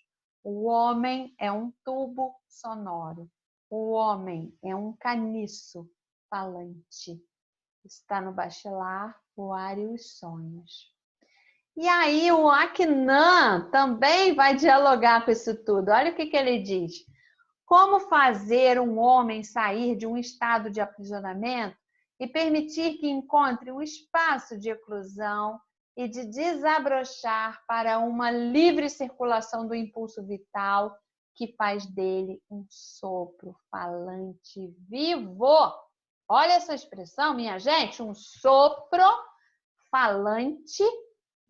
O homem é um tubo sonoro. O homem é um caniço falante. Está no Bachelard, O Ar e os Sonhos. E aí o Aknan também vai dialogar com isso tudo. Olha o que ele diz. Como fazer um homem sair de um estado de aprisionamento e permitir que encontre um espaço de eclosão e de desabrochar para uma livre circulação do impulso vital que faz dele um sopro falante vivo? Olha essa expressão, minha gente, um sopro falante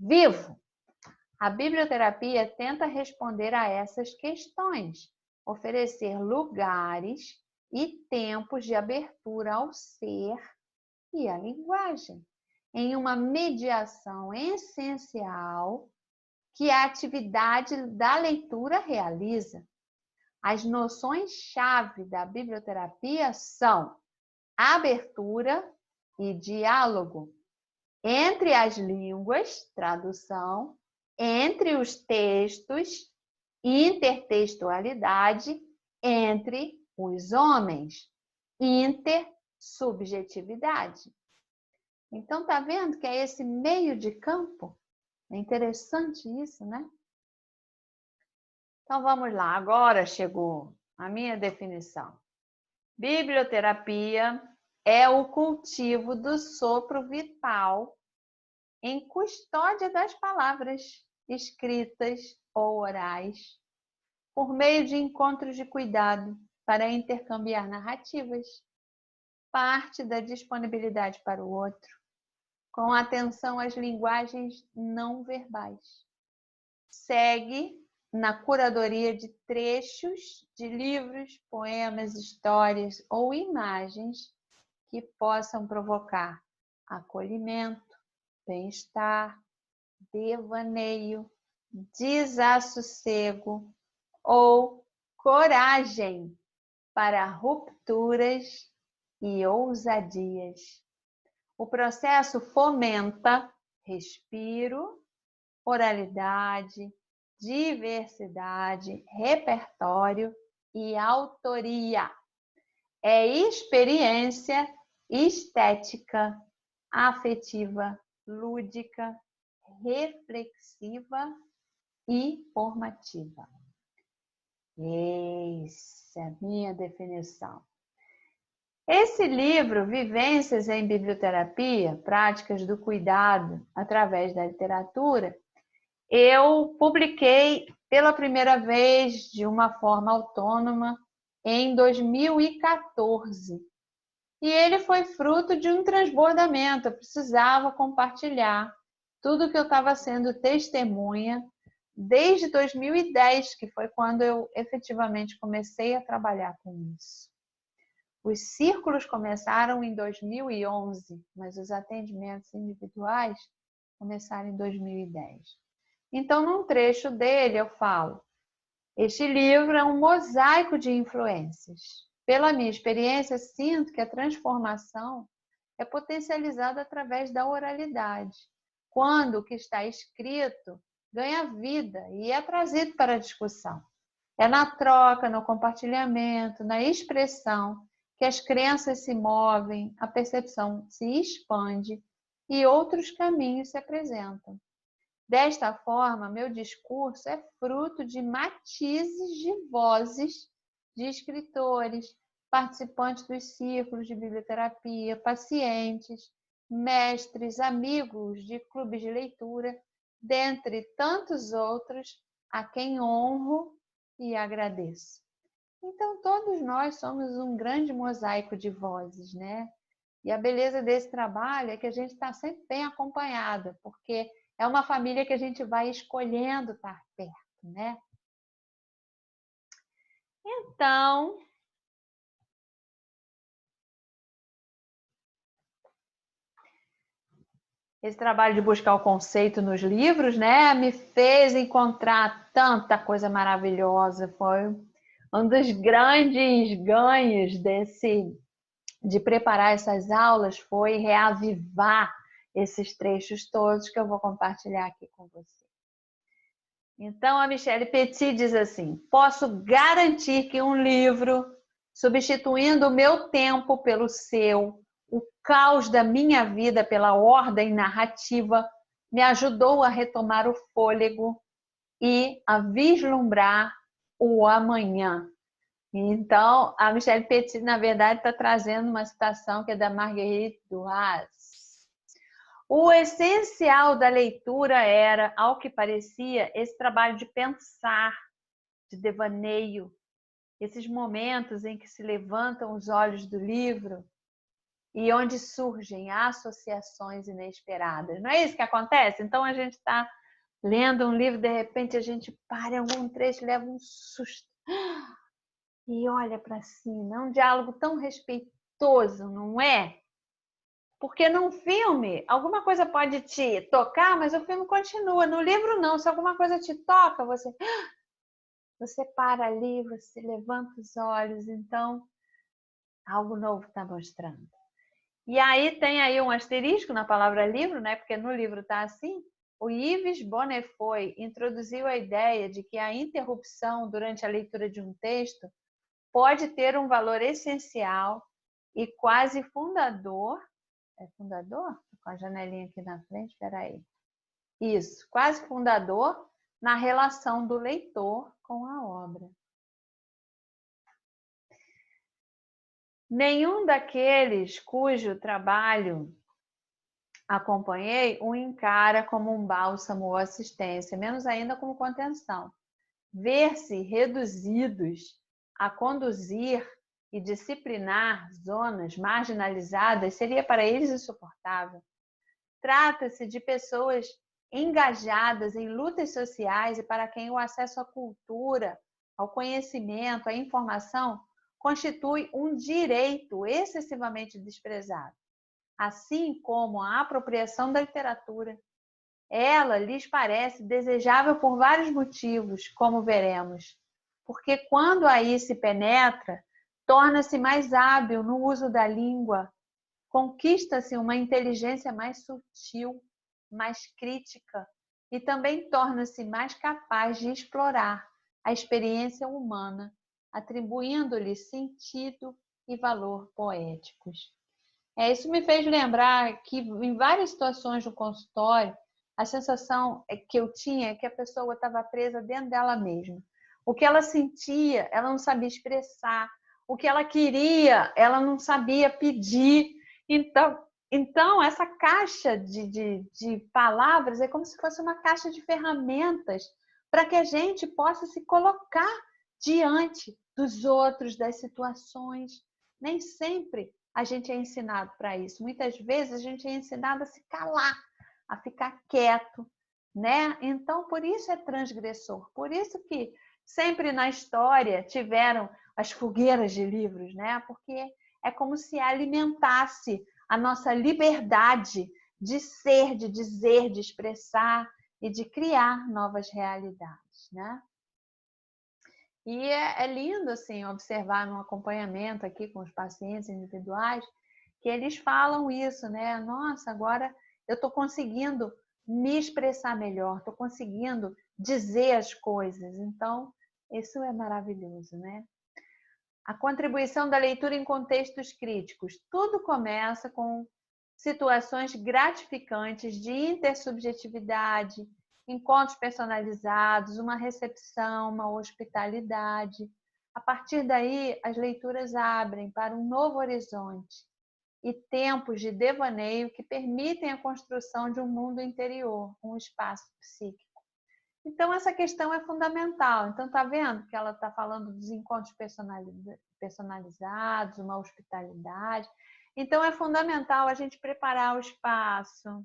vivo. A biblioterapia tenta responder a essas questões, oferecer lugares e tempos de abertura ao ser e à linguagem. em uma mediação essencial que a atividade da leitura realiza. As noções-chave da biblioterapia são abertura e diálogo entre as línguas, tradução, entre os textos, intertextualidade, entre os homens, intersubjetividade. Então, tá vendo que é esse meio de campo? É interessante isso, né? Então, vamos lá. Agora chegou a minha definição. Biblioterapia é o cultivo do sopro vital em custódia das palavras escritas ou orais, por meio de encontros de cuidado para intercambiar narrativas, parte da disponibilidade para o outro, com atenção às linguagens não verbais. Segue na curadoria de trechos de livros, poemas, histórias ou imagens que possam provocar acolhimento, bem-estar, devaneio, desassossego ou coragem para rupturas e ousadias. O processo fomenta respiro, oralidade, diversidade, repertório e autoria. É experiência estética, afetiva, lúdica, reflexiva e formativa. Essa é a minha definição. Esse livro, Vivências em Biblioterapia, Práticas do Cuidado através da Literatura, eu publiquei pela primeira vez de uma forma autônoma em 2014. E ele foi fruto de um transbordamento. Eu precisava compartilhar tudo que eu estava sendo testemunha desde 2010, que foi quando eu efetivamente comecei a trabalhar com isso. Os círculos começaram em 2011, mas os atendimentos individuais começaram em 2010. Então, num trecho dele, eu falo: este livro é um mosaico de influências. Pela minha experiência, sinto que a transformação é potencializada através da oralidade, quando o que está escrito ganha vida e é trazido para a discussão. É na troca, no compartilhamento, na expressão que as crenças se movem, a percepção se expande e outros caminhos se apresentam. Desta forma, meu discurso é fruto de matizes de vozes de escritores, participantes dos círculos de biblioterapia, pacientes, mestres, amigos de clubes de leitura, dentre tantos outros a quem honro e agradeço. Então, todos nós somos um grande mosaico de vozes, né? E a beleza desse trabalho é que a gente está sempre bem acompanhada, porque é uma família que a gente vai escolhendo estar perto, né? Então, esse trabalho de buscar o conceito nos livros, né, me fez encontrar tanta coisa maravilhosa. Foi um dos grandes ganhos de preparar essas aulas, foi reavivar esses trechos todos que eu vou compartilhar aqui com você. Então, a Michelle Petit diz assim: posso garantir que um livro, substituindo o meu tempo pelo seu, o caos da minha vida pela ordem narrativa, me ajudou a retomar o fôlego e a vislumbrar o amanhã. Então, a Michelle Petit, na verdade, está trazendo uma citação que é da Marguerite Duras. O essencial da leitura era, ao que parecia, esse trabalho de pensar, de devaneio, esses momentos em que se levantam os olhos do livro e onde surgem associações inesperadas. Não é isso que acontece? Então, a gente está lendo um livro, de repente a gente para em algum trecho, leva um susto e olha para cima. É um diálogo tão respeitoso, não é? Porque num filme, alguma coisa pode te tocar, mas o filme continua. No livro, não. Se alguma coisa te toca, você para ali, você levanta os olhos. Então, algo novo está mostrando. E aí tem aí um asterisco na palavra livro, né? Porque no livro está assim. O Yves Bonnefoy introduziu a ideia de que a interrupção durante a leitura de um texto pode ter um valor essencial e quase fundador. É fundador? Com a janelinha aqui na frente, espera aí. Isso, quase fundador na relação do leitor com a obra. Nenhum daqueles cujo trabalho acompanhei o encara como um bálsamo ou assistência, menos ainda como contenção. Ver-se reduzidos a conduzir e disciplinar zonas marginalizadas seria para eles insuportável. Trata-se de pessoas engajadas em lutas sociais e para quem o acesso à cultura, ao conhecimento, à informação constitui um direito excessivamente desprezado, assim como a apropriação da literatura. Ela lhes parece desejável por vários motivos, como veremos, porque quando aí se penetra, torna-se mais hábil no uso da língua, conquista-se uma inteligência mais sutil, mais crítica e também torna-se mais capaz de explorar a experiência humana, atribuindo-lhe sentido e valor poéticos. Isso me fez lembrar que em várias situações no consultório, a sensação que eu tinha é que a pessoa estava presa dentro dela mesma. O que ela sentia, ela não sabia expressar. O que ela queria, ela não sabia pedir. Então essa caixa de palavras é como se fosse uma caixa de ferramentas para que a gente possa se colocar diante dos outros, das situações. Nem sempre a gente é ensinado para isso. Muitas vezes a gente é ensinado a se calar, a ficar quieto, né? Então, por isso é transgressor. Por isso que sempre na história tiveram as fogueiras de livros, né? Porque é como se alimentasse a nossa liberdade de ser, de dizer, de expressar e de criar novas realidades, né? E é lindo assim observar no acompanhamento aqui com os pacientes individuais que eles falam isso, né? Nossa, agora eu estou conseguindo me expressar melhor, estou conseguindo dizer as coisas. Então, isso é maravilhoso, né? A contribuição da leitura em contextos críticos. Tudo começa com situações gratificantes de intersubjetividade, encontros personalizados, uma recepção, uma hospitalidade. A partir daí, as leituras abrem para um novo horizonte e tempos de devaneio que permitem a construção de um mundo interior, um espaço psíquico. Então, essa questão é fundamental. Então, está vendo que ela está falando dos encontros personalizados, uma hospitalidade. Então, é fundamental a gente preparar o espaço,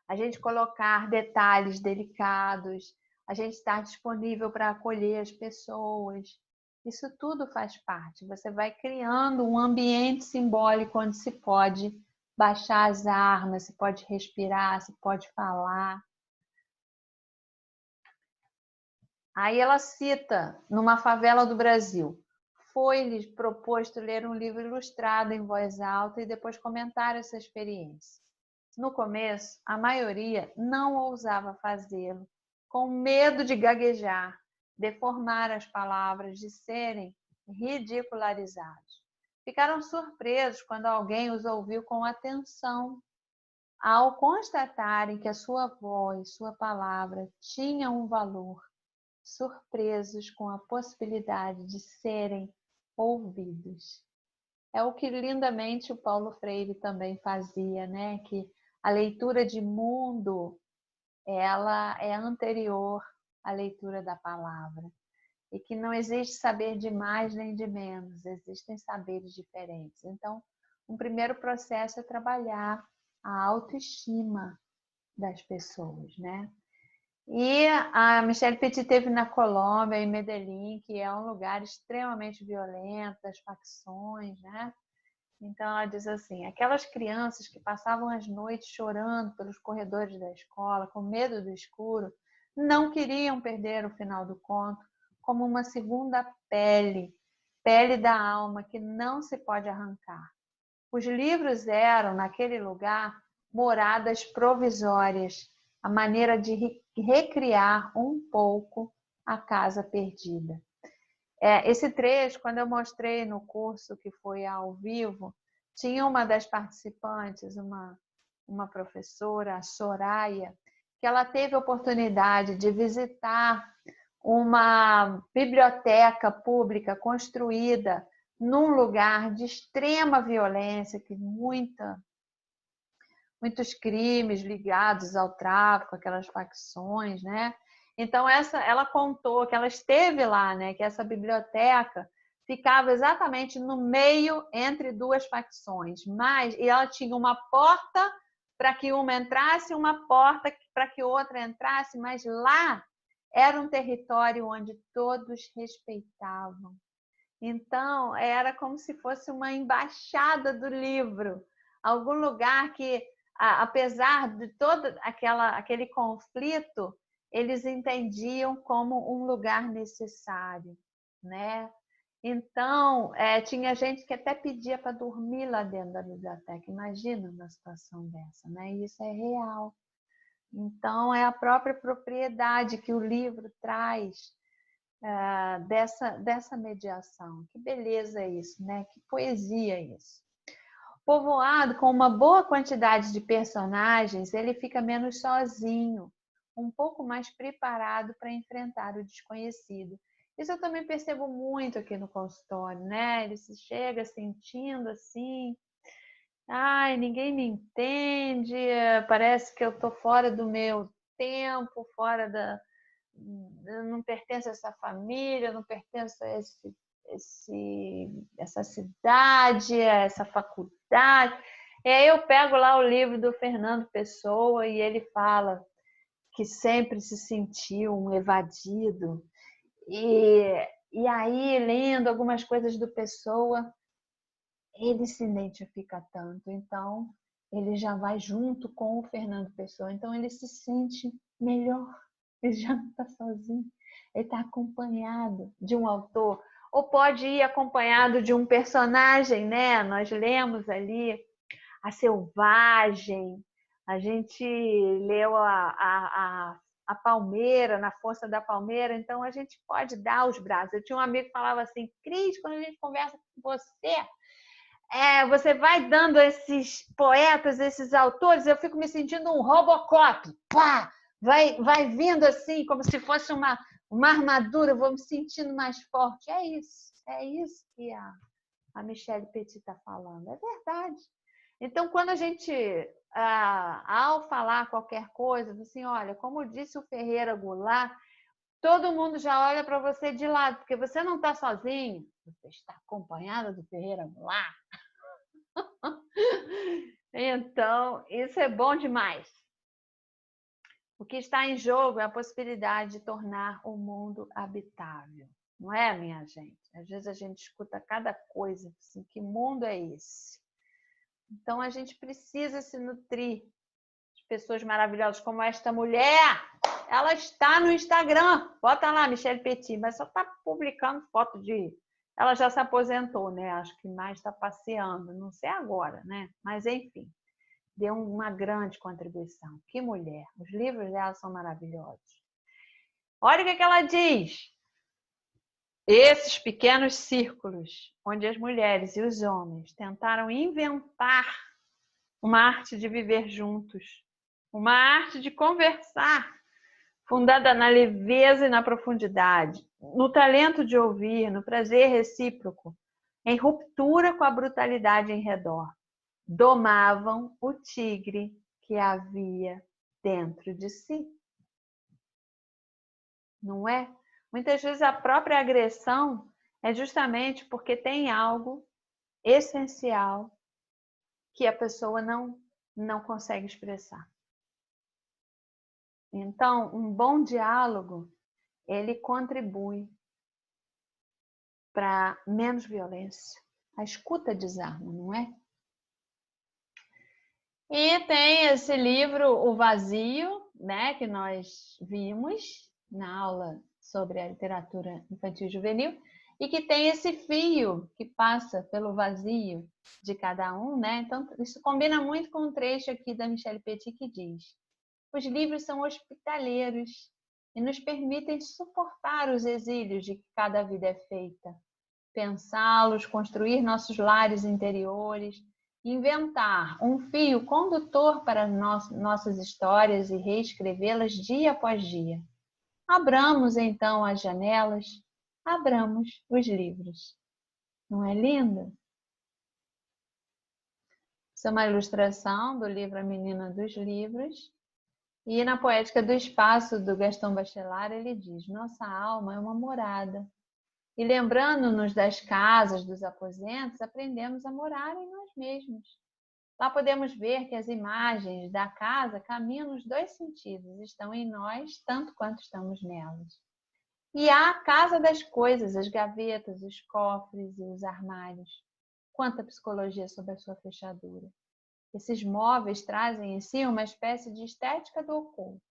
a gente colocar detalhes delicados, a gente estar disponível para acolher as pessoas. Isso tudo faz parte. Você vai criando um ambiente simbólico onde se pode baixar as armas, se pode respirar, se pode falar. Aí ela cita, numa favela do Brasil, foi-lhes proposto ler um livro ilustrado em voz alta e depois comentar essa experiência. No começo, a maioria não ousava fazê-lo, com medo de gaguejar, deformar as palavras, de serem ridicularizados. Ficaram surpresos quando alguém os ouviu com atenção. Ao constatarem que a sua voz, sua palavra tinham um valor, surpresos com a possibilidade de serem ouvidos. É o que lindamente o Paulo Freire também fazia, né? Que a leitura de mundo, ela é anterior à leitura da palavra. E que não existe saber de mais nem de menos, existem saberes diferentes. Então, um primeiro processo é trabalhar a autoestima das pessoas, né? E a Michelle Petit esteve na Colômbia, em Medellín, que é um lugar extremamente violento, das facções, né? Então ela diz assim: aquelas crianças que passavam as noites chorando pelos corredores da escola, com medo do escuro, não queriam perder o final do conto como uma segunda pele, pele da alma que não se pode arrancar. Os livros eram, naquele lugar, moradas provisórias, a maneira de recriar um pouco a casa perdida. Esse trecho, quando eu mostrei no curso que foi ao vivo, tinha uma das participantes, uma professora, a Soraya, que ela teve a oportunidade de visitar uma biblioteca pública construída num lugar de extrema violência, que muitos crimes ligados ao tráfico, aquelas facções, né? Então ela contou que ela esteve lá, né? Que essa biblioteca ficava exatamente no meio entre duas facções, e ela tinha uma porta para que uma entrasse, uma porta para que outra entrasse, mas lá era um território onde todos respeitavam. Então era como se fosse uma embaixada do livro, algum lugar que, apesar de todo aquele conflito, eles entendiam como um lugar necessário, né? Então, tinha gente que até pedia para dormir lá dentro da biblioteca. Imagina uma situação dessa, né? E isso é real. Então, é a própria propriedade que o livro traz dessa mediação. Que beleza é isso, né? Que poesia é isso. Povoado com uma boa quantidade de personagens, ele fica menos sozinho, um pouco mais preparado para enfrentar o desconhecido. Isso eu também percebo muito aqui no consultório, né? Ele se chega sentindo assim, ai, ninguém me entende, parece que eu estou fora do meu tempo, eu não pertenço a essa família, eu não pertenço a essa cidade, a essa faculdade. E aí eu pego lá o livro do Fernando Pessoa e ele fala que sempre se sentiu um evadido. E aí, lendo algumas coisas do Pessoa, ele se identifica tanto. Então, ele já vai junto com o Fernando Pessoa. Então, ele se sente melhor. Ele já não está sozinho. Ele está acompanhado de um autor. Ou pode ir acompanhado de um personagem, né? Nós lemos ali A Selvagem. A gente leu a Palmeira, Na Força da Palmeira. Então, a gente pode dar os braços. Eu tinha um amigo que falava assim: Cris, quando a gente conversa com você, você vai dando esses poetas, esses autores, eu fico me sentindo um Robocop. Pá! Vai vindo assim, como se fosse uma armadura, eu vou me sentindo mais forte. É isso que a Michelle Petit está falando. É verdade. Então, quando a gente, ao falar qualquer coisa, assim, olha, como disse o Ferreira Goulart, todo mundo já olha para você de lado, porque você não está sozinho, você está acompanhada do Ferreira Goulart. Então, isso é bom demais. O que está em jogo é a possibilidade de tornar o mundo habitável. Não é, minha gente? Às vezes a gente escuta cada coisa, assim, que mundo é esse? Então, a gente precisa se nutrir de pessoas maravilhosas como esta mulher. Ela está no Instagram. Bota lá, Michelle Petit, mas só está publicando foto de... Ela já se aposentou, né? Acho que mais está passeando. Não sei agora, né? Mas, enfim, deu uma grande contribuição. Que mulher! Os livros dela são maravilhosos. Olha o que ela diz. Esses pequenos círculos, onde as mulheres e os homens tentaram inventar uma arte de viver juntos, uma arte de conversar, fundada na leveza e na profundidade, no talento de ouvir, no prazer recíproco, em ruptura com a brutalidade em redor. Domavam o tigre que havia dentro de si. Não é? Muitas vezes a própria agressão é justamente porque tem algo essencial que a pessoa não consegue expressar. Então, um bom diálogo, ele contribui para menos violência, A escuta desarma, não é? E tem esse livro, O Vazio, né, que nós vimos na aula sobre a literatura infantil e juvenil, e que tem esse fio que passa pelo vazio de cada um, né? Então, isso combina muito com um trecho aqui da Michelle Petit que diz: os livros são hospitaleiros e nos permitem suportar os exílios de que cada vida é feita, pensá-los, construir nossos lares interiores, inventar um fio condutor para nossas histórias e reescrevê-las dia após dia. Abramos então as janelas, abramos os livros. Não é lindo? Isso é uma ilustração do livro A Menina dos Livros. E na Poética do Espaço, do Gaston Bachelard, ele diz: nossa alma é uma morada. E lembrando-nos das casas, dos aposentos, aprendemos a morar em nós mesmos. Lá podemos ver que as imagens da casa caminham nos dois sentidos, estão em nós tanto quanto estamos nelas. E há a casa das coisas, as gavetas, os cofres e os armários. Quanta psicologia sobre a sua fechadura. Esses móveis trazem em si uma espécie de estética do oculto.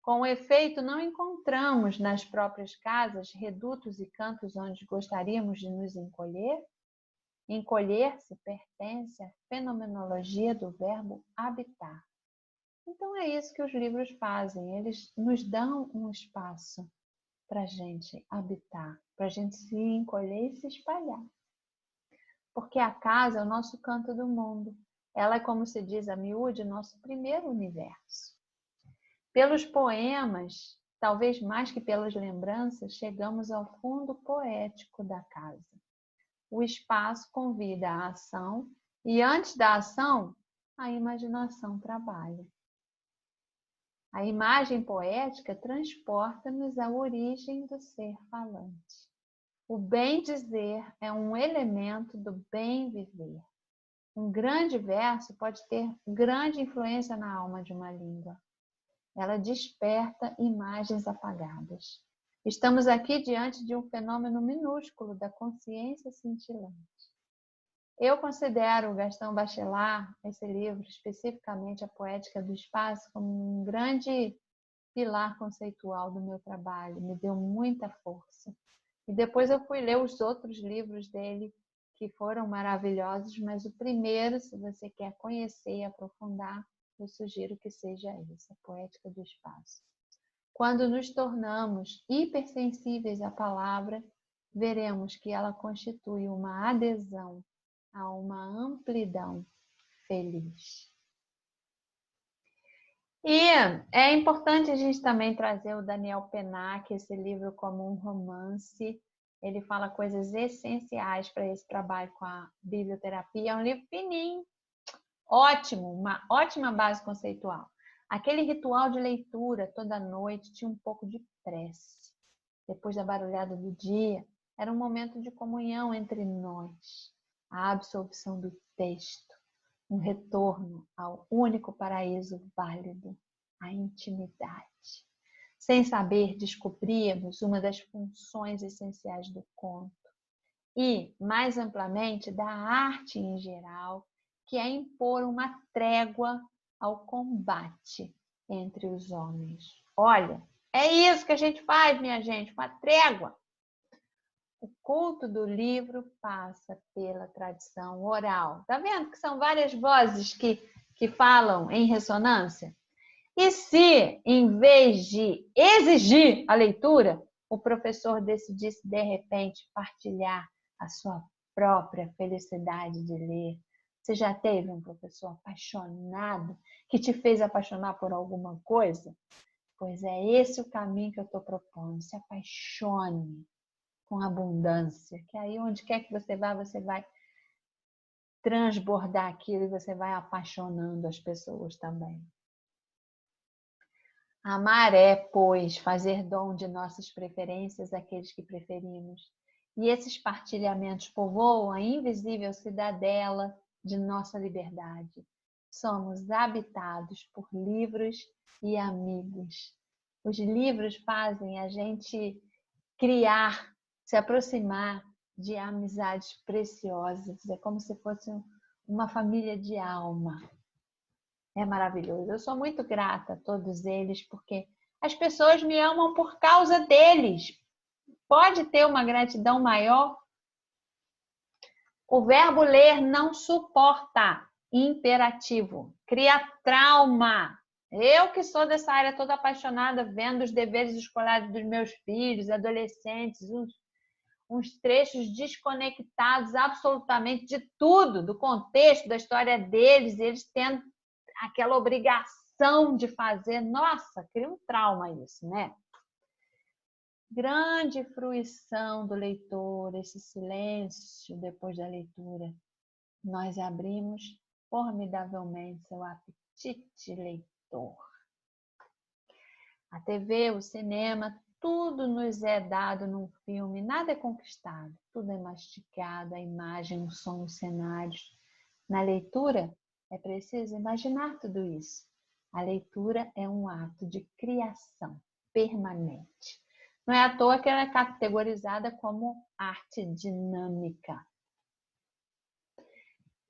Com efeito, não encontramos nas próprias casas redutos e cantos onde gostaríamos de nos encolher? Encolher-se pertence à fenomenologia do verbo habitar. Então é isso que os livros fazem, eles nos dão um espaço para a gente habitar, para a gente se encolher e se espalhar. Porque a casa é o nosso canto do mundo. Ela é, como se diz a miúde, nosso primeiro universo. Pelos poemas, talvez mais que pelas lembranças, chegamos ao fundo poético da casa. O espaço convida à ação e, antes da ação, a imaginação trabalha. A imagem poética transporta-nos à origem do ser falante. O bem dizer é um elemento do bem viver. Um grande verso pode ter grande influência na alma de uma língua. Ela desperta imagens apagadas. Estamos aqui diante de um fenômeno minúsculo da consciência cintilante. Eu considero o Gaston Bachelard, esse livro, especificamente A Poética do Espaço, como um grande pilar conceitual do meu trabalho. Me deu muita força. E depois eu fui ler os outros livros dele, que foram maravilhosos, mas o primeiro, se você quer conhecer e aprofundar, eu sugiro que seja esse, A Poética do Espaço. Quando nos tornamos hipersensíveis à palavra, veremos que ela constitui uma adesão a uma amplidão feliz. E é importante a gente também trazer o Daniel Pennac, esse livro, como um romance. Ele fala coisas essenciais para esse trabalho com a biblioterapia. É um livro fininho, ótimo, uma ótima base conceitual. Aquele ritual de leitura toda noite tinha um pouco de prece. Depois da barulhada do dia, era um momento de comunhão entre nós. A absorção do texto, um retorno ao único paraíso válido, a intimidade. Sem saber, descobríamos uma das funções essenciais do conto e, mais amplamente, da arte em geral, que é impor uma trégua ao combate entre os homens. Olha, é isso que a gente faz, minha gente, uma trégua. O culto do livro passa pela tradição oral. Tá vendo que são várias vozes que falam em ressonância? E se, em vez de exigir a leitura, o professor decidisse, de repente, partilhar a sua própria felicidade de ler? Você já teve um professor apaixonado que te fez apaixonar por alguma coisa? Pois é esse o caminho que eu estou propondo. Se apaixone com abundância, que aí onde quer que você vai transbordar aquilo e você vai apaixonando as pessoas também. Amar é, pois, fazer dom de nossas preferências àqueles que preferimos. E esses partilhamentos povoam a invisível cidadela de nossa liberdade. Somos habitados por livros e amigos. Os livros fazem a gente criar, se aproximar de amizades preciosas. É como se fosse uma família de alma. É maravilhoso. Eu sou muito grata a todos eles, porque as pessoas me amam por causa deles. Pode ter uma gratidão maior? O verbo ler não suporta. Imperativo. Cria trauma. Eu que sou dessa área toda apaixonada, vendo os deveres escolares dos meus filhos, adolescentes, uns trechos desconectados absolutamente de tudo, do contexto, da história deles, eles tendo aquela obrigação de fazer. Nossa, cria um trauma isso, né? Grande fruição do leitor, esse silêncio depois da leitura. Nós abrimos formidavelmente seu apetite leitor. A TV, o cinema, tudo nos é dado num filme, nada é conquistado, tudo é mastigado, a imagem, o som, os cenários. Na leitura, é preciso imaginar tudo isso. A leitura é um ato de criação permanente. Não é à toa que ela é categorizada como arte dinâmica.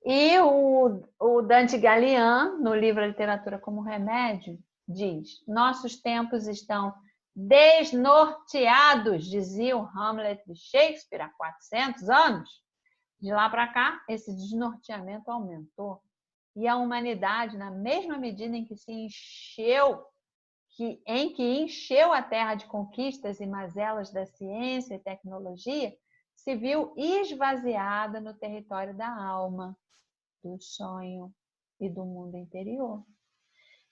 E o Dante Gallian, no livro Literatura como Remédio, diz: nossos tempos estão desnorteados, dizia o Hamlet de Shakespeare há 400 anos. De lá para cá, esse desnorteamento aumentou. E a humanidade, na mesma medida em que encheu a terra de conquistas e mazelas da ciência e tecnologia, se viu esvaziada no território da alma, do sonho e do mundo interior.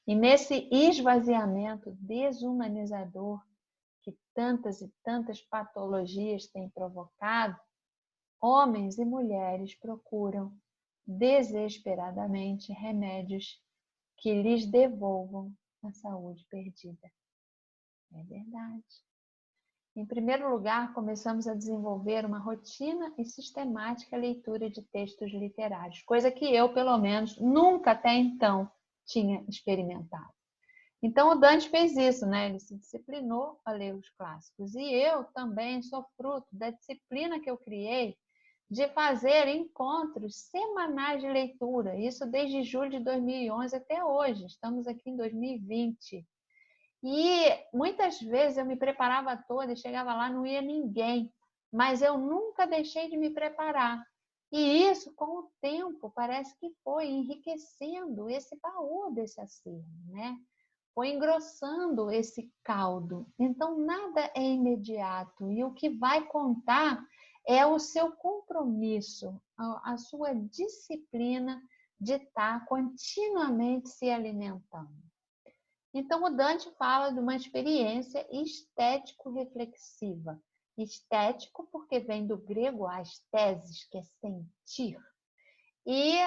E nesse esvaziamento desumanizador que tantas e tantas patologias têm provocado, homens e mulheres procuram desesperadamente remédios que lhes devolvam a saúde perdida. É verdade. Em primeiro lugar, começamos a desenvolver uma rotina e sistemática leitura de textos literários, coisa que eu, pelo menos, nunca até então tinha experimentado. Então, o Dante fez isso, né? Ele se disciplinou a ler os clássicos. E eu também sou fruto da disciplina que eu criei de fazer encontros semanais de leitura. Isso desde julho de 2011 até hoje. Estamos aqui em 2020. E muitas vezes eu me preparava toda e chegava lá, não ia ninguém. Mas eu nunca deixei de me preparar. E isso, com o tempo, parece que foi enriquecendo esse baú desse acervo, né? Foi engrossando esse caldo. Então, nada é imediato. E o que vai contar é o seu compromisso, a sua disciplina de estar continuamente se alimentando. Então, o Dante fala de uma experiência estético-reflexiva. Estético porque vem do grego aesthesis, que é sentir. E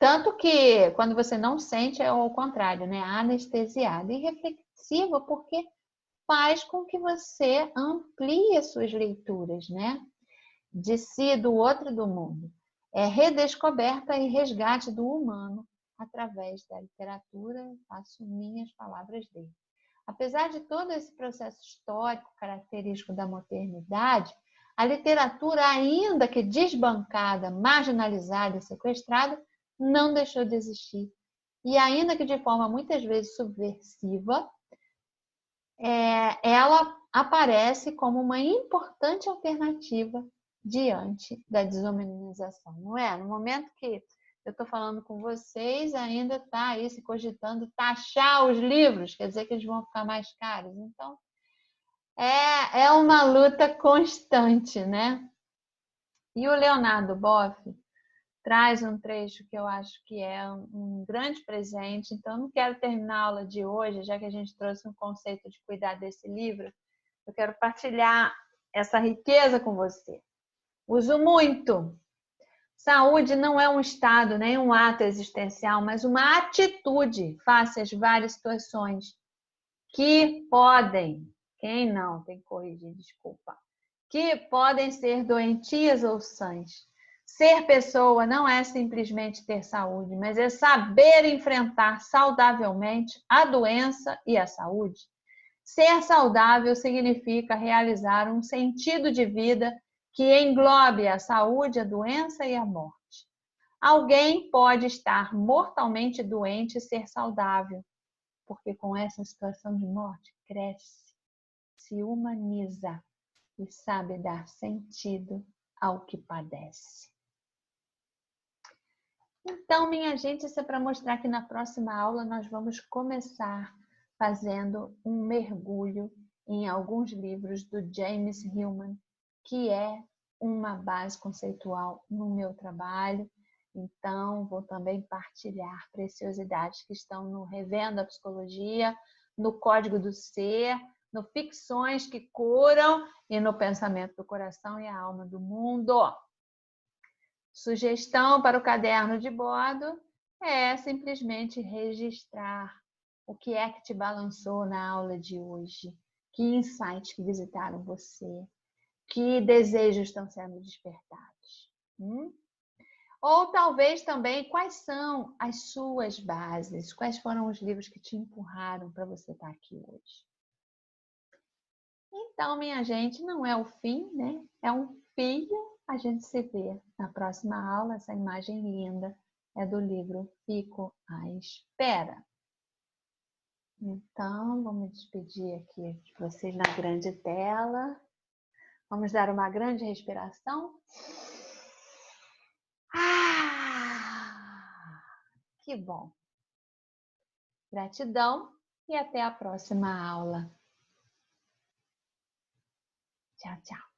tanto que quando você não sente é ao contrário, né? Anestesiado. E reflexiva porque faz com que você amplie as suas leituras, né? De si, do outro e do mundo. É redescoberta e resgate do humano através da literatura, faço minhas palavras dele. Apesar de todo esse processo histórico característico da modernidade, a literatura, ainda que desbancada, marginalizada e sequestrada, não deixou de existir. E ainda que de forma muitas vezes subversiva, ela aparece como uma importante alternativa diante da desumanização, não é? No momento que eu estou falando com vocês, ainda está aí se cogitando taxar os livros, quer dizer que eles vão ficar mais caros. Então, é uma luta constante, né? E o Leonardo Boff traz um trecho que eu acho que é um grande presente. Então, eu não quero terminar a aula de hoje, já que a gente trouxe um conceito de cuidar desse livro. Eu quero partilhar essa riqueza com você. Uso muito. Saúde não é um estado, nem um ato existencial, mas uma atitude face às várias situações que podem, quem não, tem que corrigir, desculpa, que podem ser doentias ou sãs. Ser pessoa não é simplesmente ter saúde, mas é saber enfrentar saudavelmente a doença e a saúde. Ser saudável significa realizar um sentido de vida que englobe a saúde, a doença e a morte. Alguém pode estar mortalmente doente e ser saudável, porque com essa situação de morte cresce, se humaniza e sabe dar sentido ao que padece. Então, minha gente, isso é para mostrar que na próxima aula nós vamos começar fazendo um mergulho em alguns livros do James Hillman, que é uma base conceitual no meu trabalho. Então, vou também partilhar preciosidades que estão no Revendo a Psicologia, no Código do Ser, no Ficções que Curam e no Pensamento do Coração e a Alma do Mundo. Sugestão para o caderno de bordo é simplesmente registrar o que é que te balançou na aula de hoje, que insights que visitaram você, que desejos estão sendo despertados. Ou talvez também quais são as suas bases, quais foram os livros que te empurraram para você estar aqui hoje. Então, minha gente, não é o fim, né? É um fio. A gente se vê na próxima aula. Essa imagem linda é do livro Fico à Espera. Então, vou me despedir aqui de vocês na grande tela. Vamos dar uma grande respiração. Que bom. Gratidão e até a próxima aula. Tchau, tchau.